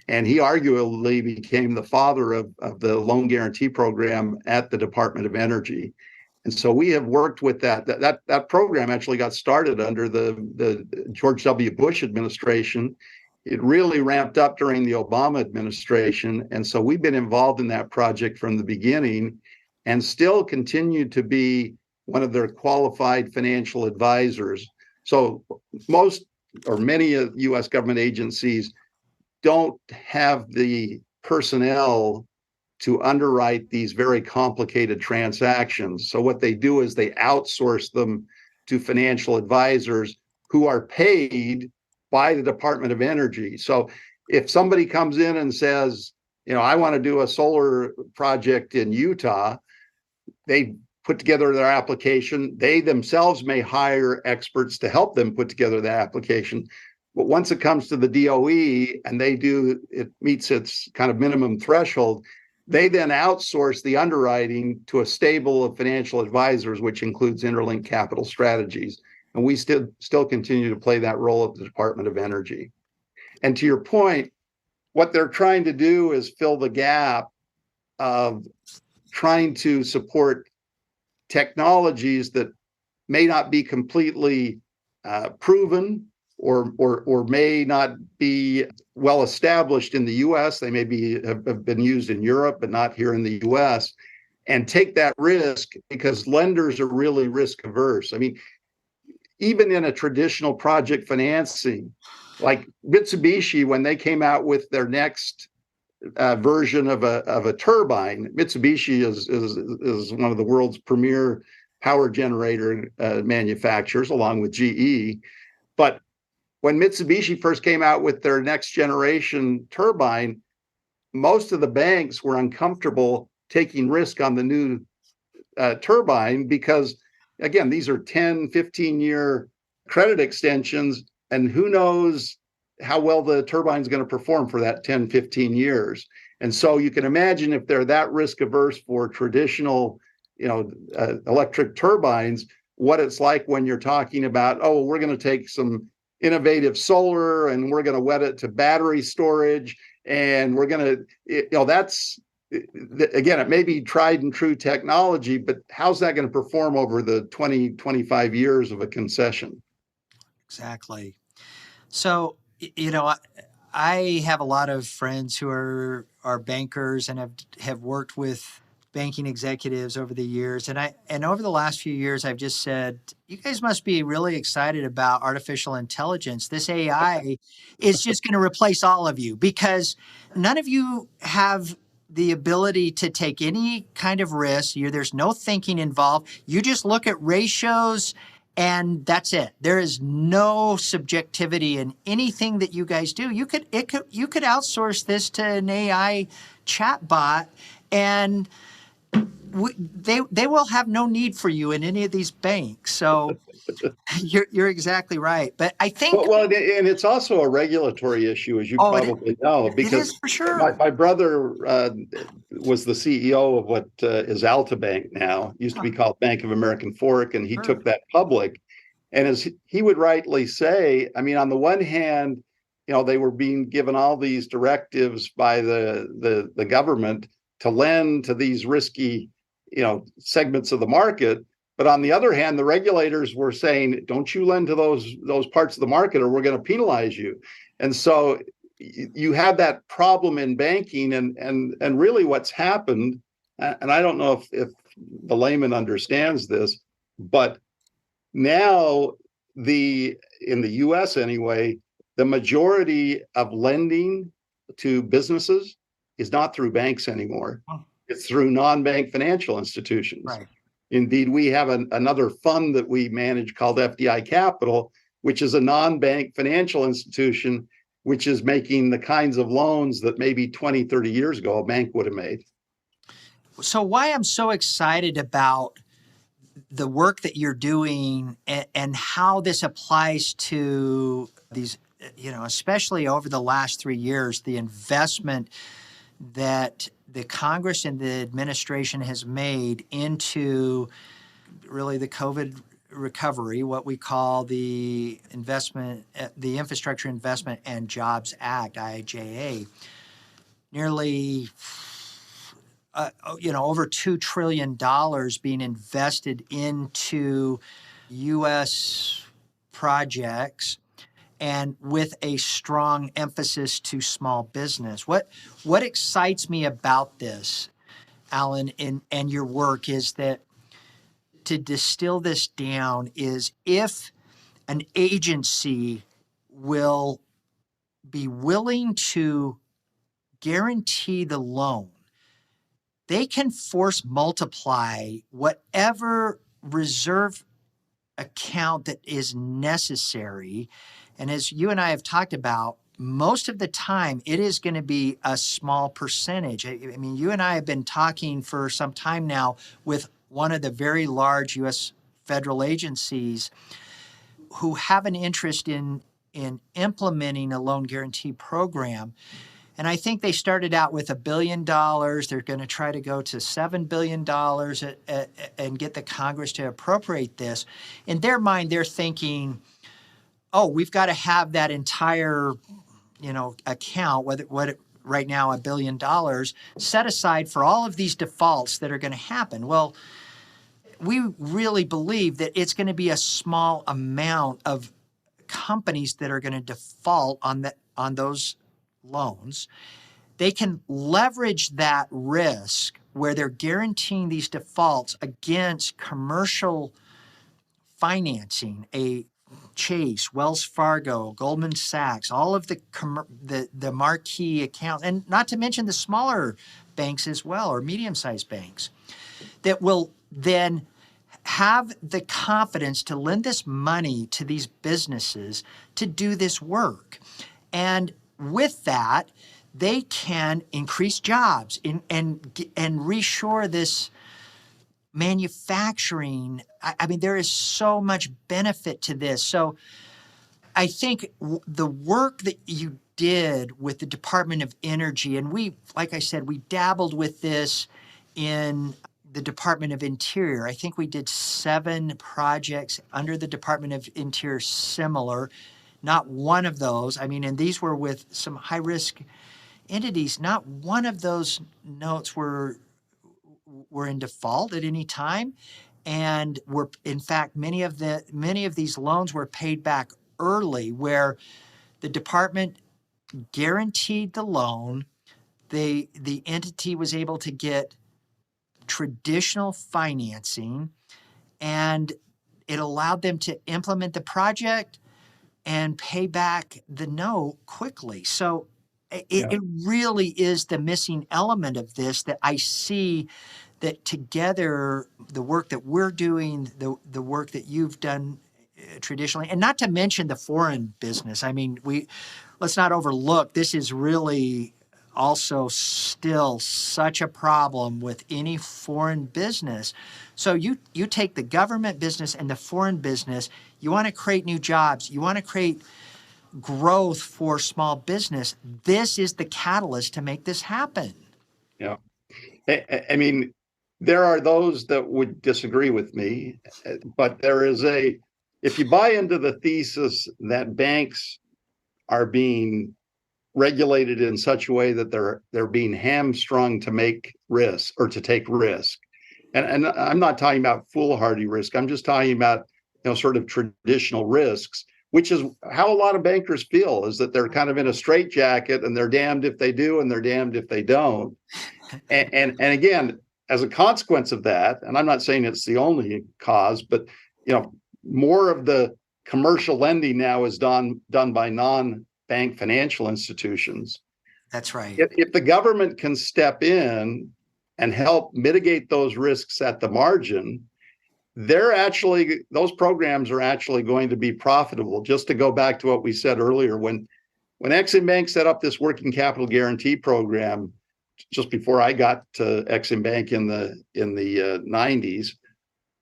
S3: and he arguably became the father of the loan guarantee program at the Department of Energy. And so we have worked with that program actually got started under the George W. Bush administration. It really ramped up during the Obama administration. And so we've been involved in that project from the beginning and still continue to be one of their qualified financial advisors. So most or many of U.S. government agencies don't have the personnel to underwrite these very complicated transactions. So what they do is they outsource them to financial advisors who are paid by the Department of Energy. So if somebody comes in and says, I want to do a solar project in Utah, they put together their application. They themselves may hire experts to help them put together the application. But once it comes to the DOE and it meets its kind of minimum threshold, they then outsource the underwriting to a stable of financial advisors, which includes Interlink Capital Strategies. And we still continue to play that role at the Department of Energy. And to your point, what they're trying to do is fill the gap of trying to support technologies that may not be completely proven or may not be well established in the U.S. They may have been used in Europe, but not here in the U.S. And take that risk because lenders are really risk averse. I mean, even in a traditional project financing, like Mitsubishi, when they came out with their next version of a turbine, Mitsubishi is one of the world's premier power generator manufacturers, along with GE. But when Mitsubishi first came out with their next generation turbine, most of the banks were uncomfortable taking risk on the new turbine because, again, these are 10, 15-year credit extensions, and who knows how well the turbine is going to perform for that 10, 15 years. And so you can imagine if they're that risk averse for traditional, electric turbines, what it's like when you're talking about, oh, we're going to take some innovative solar and we're going to wet it to battery storage. And we're going to, that's, again, it may be tried and true technology, but how's that going to perform over the 20, 25 years of a concession?
S2: Exactly. So, I have a lot of friends who are bankers and have worked with banking executives over the years. And over the last few years, I've just said, you guys must be really excited about artificial intelligence. This AI is just going to replace all of you because none of you have the ability to take any kind of risk. There's no thinking involved. You just look at ratios and that's it. There is no subjectivity in anything that you guys do. You could outsource this to an AI chatbot, and they will have no need for you in any of these banks. So you're exactly right. But I think
S3: and it's also a regulatory issue, as you probably know, because
S2: it is for sure.
S3: My brother was the CEO of what is Alta Bank now, used to be called Bank of American Fork, and he took that public. And as he would rightly say, I mean, on the one hand, they were being given all these directives by the government to lend to these risky, segments of the market. But on the other hand, the regulators were saying, don't you lend to those parts of the market or we're going to penalize you. And so you have that problem in banking, and really what's happened, and I don't know if the layman understands this, but now in the US anyway, the majority of lending to businesses is not through banks anymore. It's through non-bank financial institutions.
S2: Right.
S3: Indeed, we have another fund that we manage called FDI Capital, which is a non-bank financial institution, which is making the kinds of loans that maybe 20, 30 years ago a bank would have made.
S2: So why I'm so excited about the work that you're doing and how this applies to these, especially over the last 3 years, the investment that the Congress and the administration has made into really the COVID recovery, what we call the Infrastructure Investment and Jobs Act, IIJA, nearly over $2 trillion being invested into U.S. projects, and with a strong emphasis to small business. What excites me about this, Alan, and your work is that to distill this down is if an agency will be willing to guarantee the loan, they can force multiply whatever reserve account that is necessary. And as you and I have talked about, most of the time it is going to be a small percentage. I mean, you and I have been talking for some time now with one of the very large U.S. federal agencies who have an interest in in implementing a loan guarantee program. And I think they started out with $1 billion. They're going to try to go to $7 billion and get the Congress to appropriate this. In their mind, they're thinking, oh, we've got to have that entire, account, right now $1 billion, set aside for all of these defaults that are going to happen. Well, we really believe that it's going to be a small amount of companies that are going to default on those loans. They can leverage that risk where they're guaranteeing these defaults against commercial financing, a Chase, Wells Fargo, Goldman Sachs, all of the marquee accounts, and not to mention the smaller banks as well, or medium-sized banks, that will then have the confidence to lend this money to these businesses to do this work. And with that, they can increase jobs and reshore this manufacturing. I mean, there is so much benefit to this. So I think the work that you did with the Department of Energy, and like I said, we dabbled with this in the Department of Interior. I think we did 7 projects under the Department of Interior similar. Not one of those, and these were with some high-risk entities, not one of those notes were in default at any time, and were, in fact, many of these loans were paid back early, where the department guaranteed the loan. The entity was able to get traditional financing, and it allowed them to implement the project and pay back the note quickly. So it really is the missing element of this that I see, that together, the work that we're doing, the work that you've done traditionally, and not to mention the foreign business. Let's not overlook, this is really also still such a problem with any foreign business. So you take the government business and the foreign business, you want to create new jobs, you want to create growth for small business. This is the catalyst to make this happen.
S3: Yeah. There are those that would disagree with me, but if you buy into the thesis that banks are being regulated in such a way that they're being hamstrung to make risk or to take risk. And I'm not talking about foolhardy risk. I'm just talking about, sort of traditional risks, which is how a lot of bankers feel, is that they're kind of in a straitjacket and they're damned if they do and they're damned if they don't. And again, as a consequence of that, and I'm not saying it's the only cause, but more of the commercial lending now is done by non-bank financial institutions.
S2: That's right.
S3: If the government can step in and help mitigate those risks at the margin, those programs are actually going to be profitable. Just to go back to what we said earlier, when Exim Bank set up this working capital guarantee program, just before I got to Exim Bank in the 90s,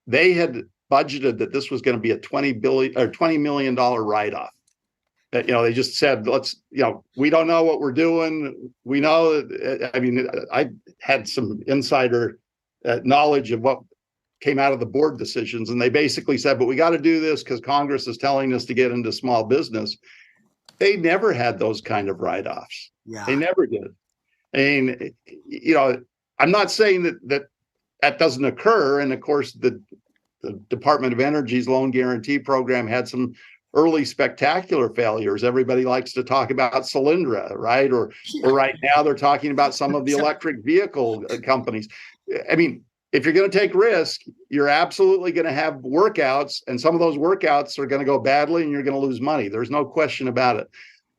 S3: they had budgeted that this was going to be a $20 million write-off. They just said, we don't know what we're doing. We know that, I had some insider knowledge of what came out of the board decisions, and they basically said, but we got to do this because Congress is telling us to get into small business. They never had those kind of write-offs.
S2: Yeah.
S3: They never did. I'm not saying that doesn't occur. And of course, the Department of Energy's loan guarantee program had some early spectacular failures. Everybody likes to talk about Solyndra, right? Or right now they're talking about some of the electric vehicle companies. If you're going to take risk, you're absolutely going to have workouts, and some of those workouts are going to go badly and you're going to lose money. There's no question about it.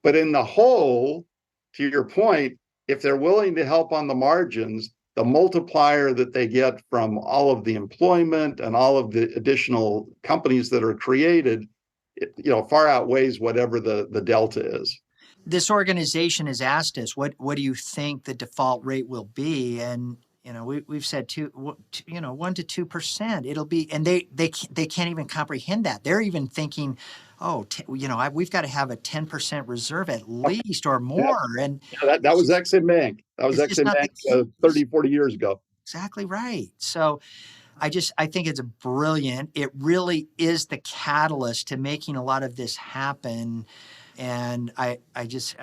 S3: But in the whole, to your point, if they're willing to help on the margins, the multiplier that they get from all of the employment and all of the additional companies that are created, far outweighs whatever the delta is.
S2: This organization has asked us, what do you think the default rate will be? And we've said 1 to 2%. It'll be, and they can't even comprehend that. They're even thinking we've got to have a 10% reserve at least or more. And
S3: That was Exim Bank. That was
S2: it's just
S3: Exim
S2: not the
S3: Bank
S2: case.
S3: 30, 40 years ago.
S2: Exactly right. So I think it's brilliant. It really is the catalyst to making a lot of this happen. And I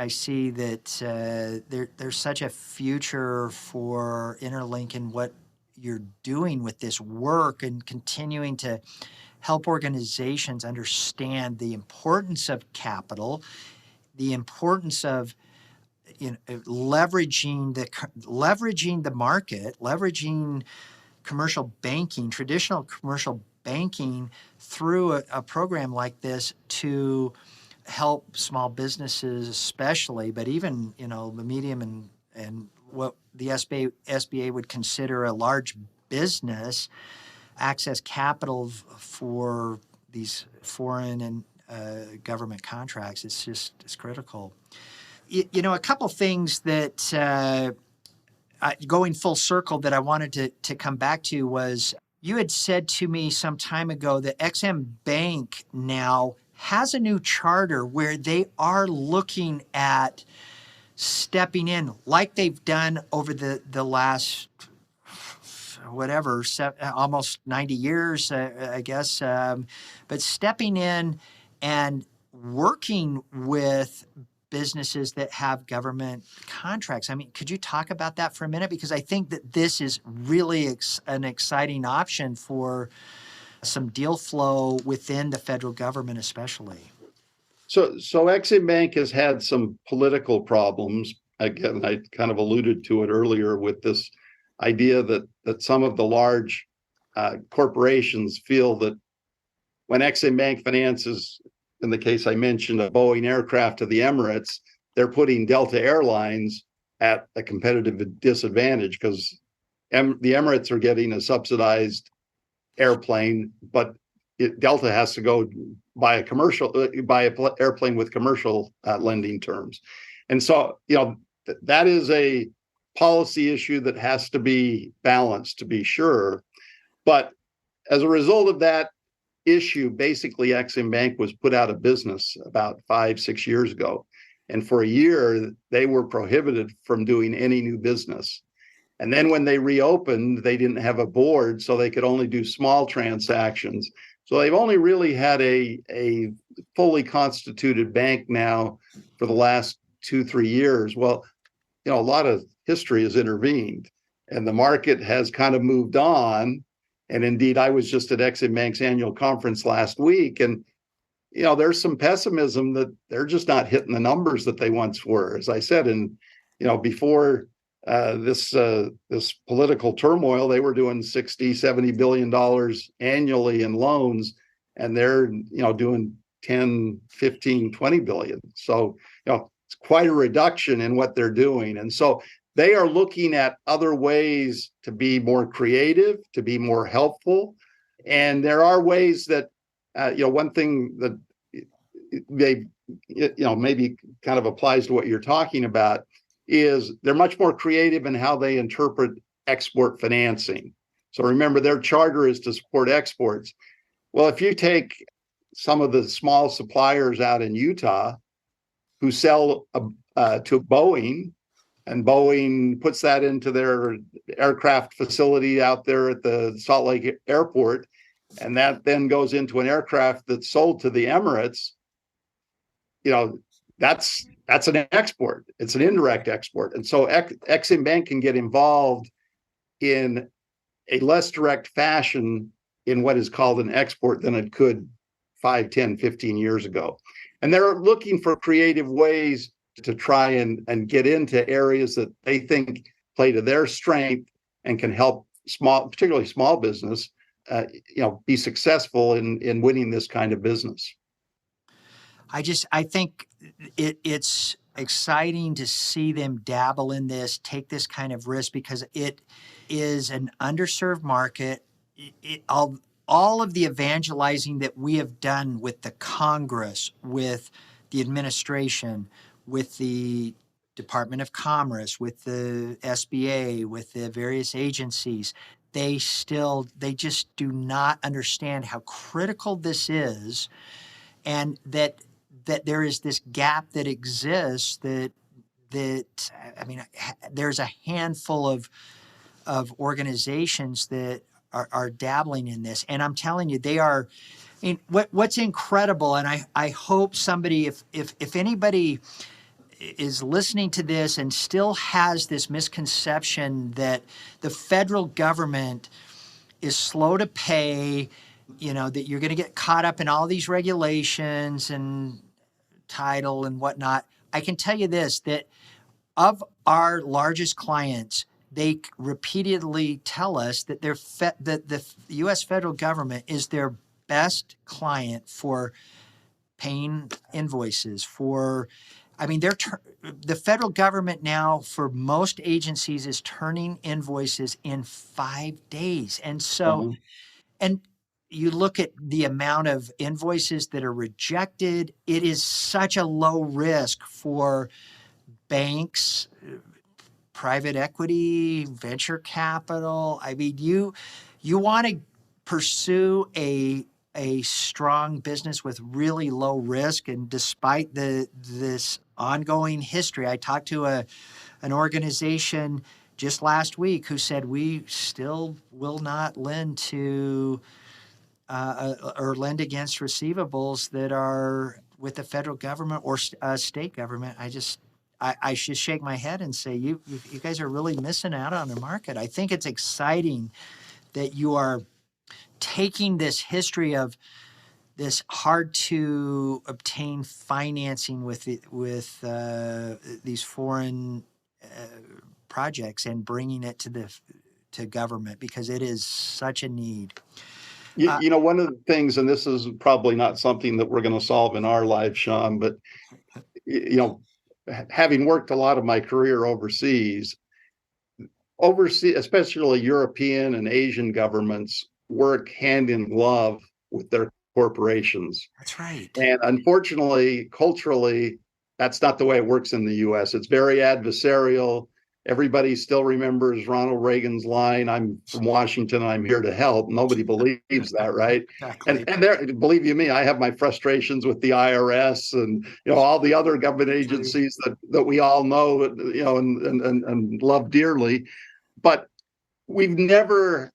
S2: see that there's such a future for Interlink and what you're doing with this work and continuing to help organizations understand the importance of capital, the importance of leveraging the market, leveraging commercial banking, traditional commercial banking through a program like this to help small businesses especially, but even, the medium and what the SBA would consider a large business access capital for these foreign and government contracts. It's critical. A couple things that going full circle that I wanted to come back to was you had said to me some time ago that XM Bank now has a new charter where they are looking at stepping in like they've done over the last almost 90 years, I guess, but stepping in and working with businesses that have government contracts. I mean, could you talk about that for a minute? Because I think that this is really an exciting option for some deal flow within the federal government, especially.
S3: So Exim Bank has had some political problems. Again, I kind of alluded to it earlier with this idea that some of the large corporations feel that when Exim Bank finances, in the case I mentioned, a Boeing aircraft to the Emirates, they're putting Delta Airlines at a competitive disadvantage because the Emirates are getting a subsidized airplane, but Delta has to go buy a airplane with commercial lending terms. And so, that is a policy issue that has to be balanced, to be sure. But as a result of that issue, basically Exim Bank was put out of business about 5-6 years ago. And for a year, they were prohibited from doing any new business. And then when they reopened, they didn't have a board, so they could only do small transactions. So they've only really had a fully constituted bank now for the last 2-3 years. Well, a lot of history has intervened and the market has kind of moved on. And indeed, I was just at Exim Bank's annual conference last week, and there's some pessimism that they're just not hitting the numbers that they once were. As I said, before this political turmoil, they were doing $60-70 billion annually in loans, and they're doing 10, 15, 20 billion. So it's quite a reduction in what they're doing, and so they are looking at other ways to be more creative, to be more helpful. And there are ways that, one thing that they, maybe kind of applies to what you're talking about is they're much more creative in how they interpret export financing. So remember, their charter is to support exports. Well, if you take some of the small suppliers out in Utah who sell to Boeing, and Boeing puts that into their aircraft facility out there at the Salt Lake airport, and that then goes into an aircraft that's sold to the Emirates, that's an export. It's an indirect export. And so Exim Bank can get involved in a less direct fashion in what is called an export than it could 5, 10, 15 years ago. And they're looking for creative ways to try and get into areas that they think play to their strength and can help particularly small business, be successful in winning this kind of business.
S2: I think it's exciting to see them dabble in this, take this kind of risk, because it is an underserved market. All of the evangelizing that we have done with the Congress, with the administration, with the Department of Commerce, with the SBA, with the various agencies, they just do not understand how critical this is. and that there is this gap that exists that I mean, there's a handful of organizations that are dabbling in this, and I'm telling you, they are. I mean, what's incredible, and I hope somebody, if anybody is listening to this and still has this misconception that the federal government is slow to pay, that you're going to get caught up in all these regulations and title and whatnot. I can tell you this, that of our largest clients, they repeatedly tell us that that the U.S. federal government is their best client for paying invoices. The federal government now for most agencies is turning invoices in 5 days, and so and you look at the amount of invoices that are rejected. It is such a low risk for banks, private equity, venture capital. I mean, you want to pursue a strong business with really low risk, and despite this ongoing history, I talked to an organization just last week who said we still will not lend to or lend against receivables that are with the federal government or state government. I should shake my head and say, you guys are really missing out on the market. I think it's exciting that you are taking this history of this hard to obtain financing with these foreign projects and bringing it to government, because it is such a need.
S3: One of the things, and this is probably not something that we're going to solve in our life, Sean, but having worked a lot of my career overseas, especially European and Asian governments work hand in glove with their corporations.
S2: That's right.
S3: And unfortunately, culturally, that's not the way it works in the US. It's very adversarial. Everybody still remembers Ronald Reagan's line, "I'm from Washington, I'm here to help." Nobody believes that, right?
S2: Exactly.
S3: And there, believe you me, I have my frustrations with the IRS and all the other government agencies that we all know, and love dearly. But we've never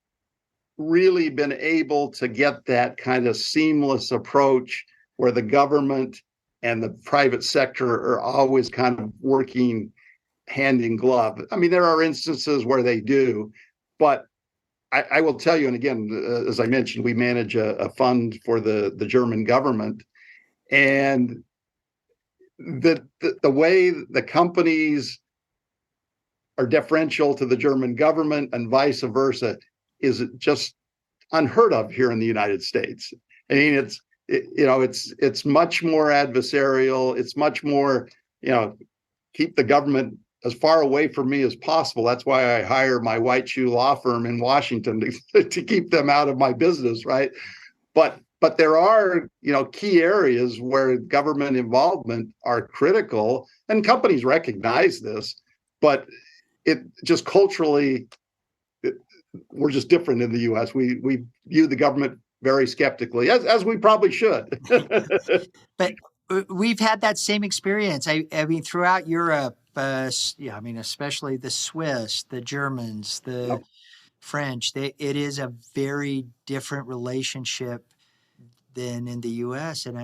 S3: really been able to get that kind of seamless approach where the government and the private sector are always kind of working hand in glove. I mean, there are instances where they do, but I will tell you, and again, as I mentioned, we manage a fund for the German government, and the way the companies are deferential to the German government and vice versa is just unheard of here in the United States. I mean, it's much more adversarial. It's much more, keep the government as far away from me as possible. That's why I hire my white shoe law firm in Washington to keep them out of my business, right? But there are, key areas where government involvement are critical, and companies recognize this, but it just culturally, we're just different in the U.S. We view the government very skeptically, as we probably should.
S2: But we've had that same experience. I mean, throughout Europe, especially the Swiss, the Germans, the French, it is a very different relationship than in the U.S. And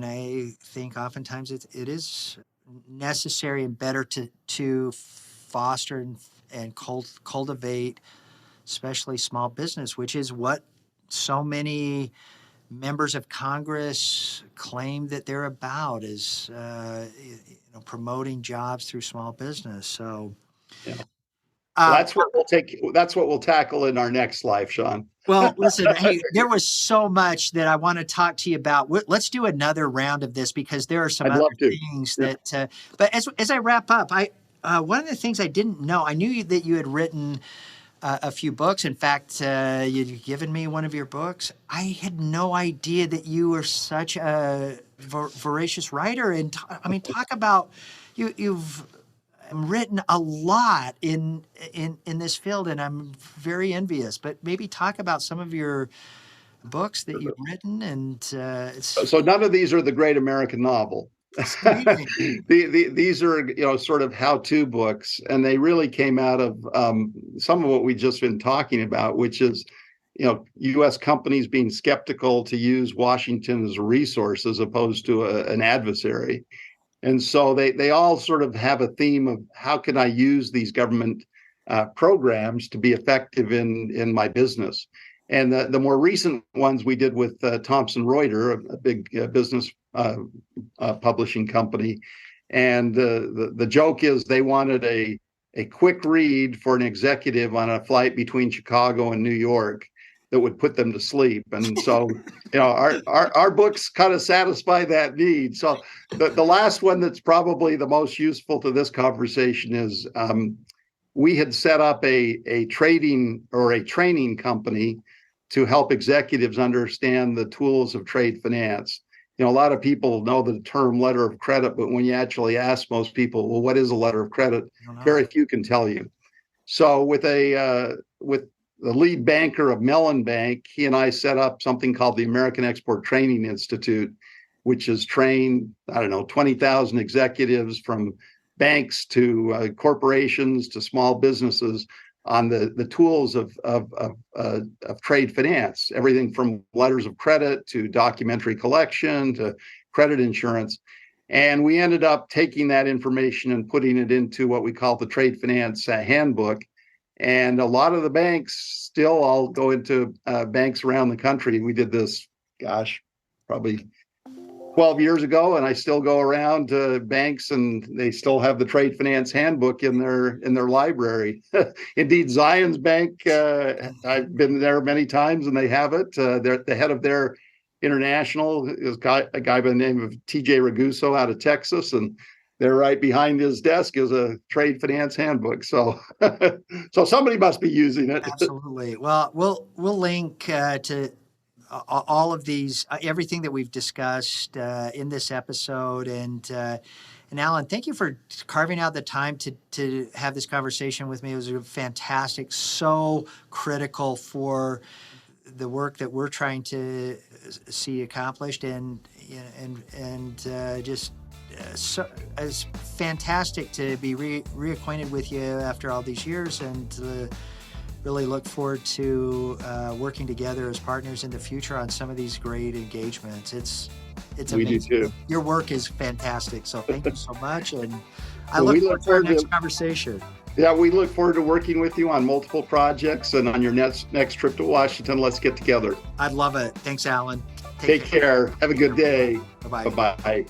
S2: I think oftentimes it is necessary and better to foster and cultivate, especially small business, which is what so many members of Congress claim that they're about, is promoting jobs through small business. So
S3: that's what we'll tackle in our next life, Sean.
S2: Well, listen, hey, there was so much that I want to talk to you about. Let's do another round of this, because there are some other things that. But as I wrap up, one of the things I didn't know, I knew that you had written a few books. In fact, you'd given me one of your books. I had no idea that you were such a voracious writer. And talk about you've written a lot in this field, and I'm very envious. But maybe talk about some of your books that you've written, and
S3: So none of these are the great American novel. These are, sort of how-to books, and they really came out of some of what we've just been talking about, which is, U.S. companies being skeptical to use Washington as a resource as opposed to an adversary. And so they all sort of have a theme of how can I use these government programs to be effective in my business. And the more recent ones we did with Thomson Reuters, a big business publishing company. And the joke is they wanted a quick read for an executive on a flight between Chicago and New York that would put them to sleep. And so, our books kind of satisfy that need. So the last one that's probably the most useful to this conversation is we had set up a trading or a training company to help executives understand the tools of trade finance. A lot of people know the term letter of credit, but when you actually ask most people, well, what is a letter of credit? Very few can tell you. So with the lead banker of Mellon Bank, he and I set up something called the American Export Training Institute, which has trained, 20,000 executives from banks to corporations to small businesses on the tools of trade finance, everything from letters of credit to documentary collection to credit insurance. And we ended up taking that information and putting it into what we call the Trade Finance Handbook. And a lot of the banks still all go into banks around the country. We did this, probably 12 years ago, and I still go around to banks and they still have the Trade Finance Handbook in their library. Indeed, Zions Bank, I've been there many times and they have it. The head of their international is a guy by the name of TJ Raguso out of Texas, and there right behind his desk is a Trade Finance Handbook. So so somebody must be using it.
S2: Absolutely. Well, we'll link to all of these, everything that we've discussed in this episode. And Alan, thank you for carving out the time to have this conversation with me. It was fantastic, so critical for the work that we're trying to see accomplished, and just so it's fantastic to be reacquainted with you after all these years, and really look forward to working together as partners in the future on some of these great engagements. It's amazing.
S3: We do too.
S2: Your work is fantastic. So thank you so much. And I look forward to our next conversation.
S3: Yeah, we look forward to working with you on multiple projects, and on your next trip to Washington, let's get together.
S2: I'd love it. Thanks, Alan.
S3: Take care. Have a good day.
S2: Bye-bye.
S3: Bye-bye.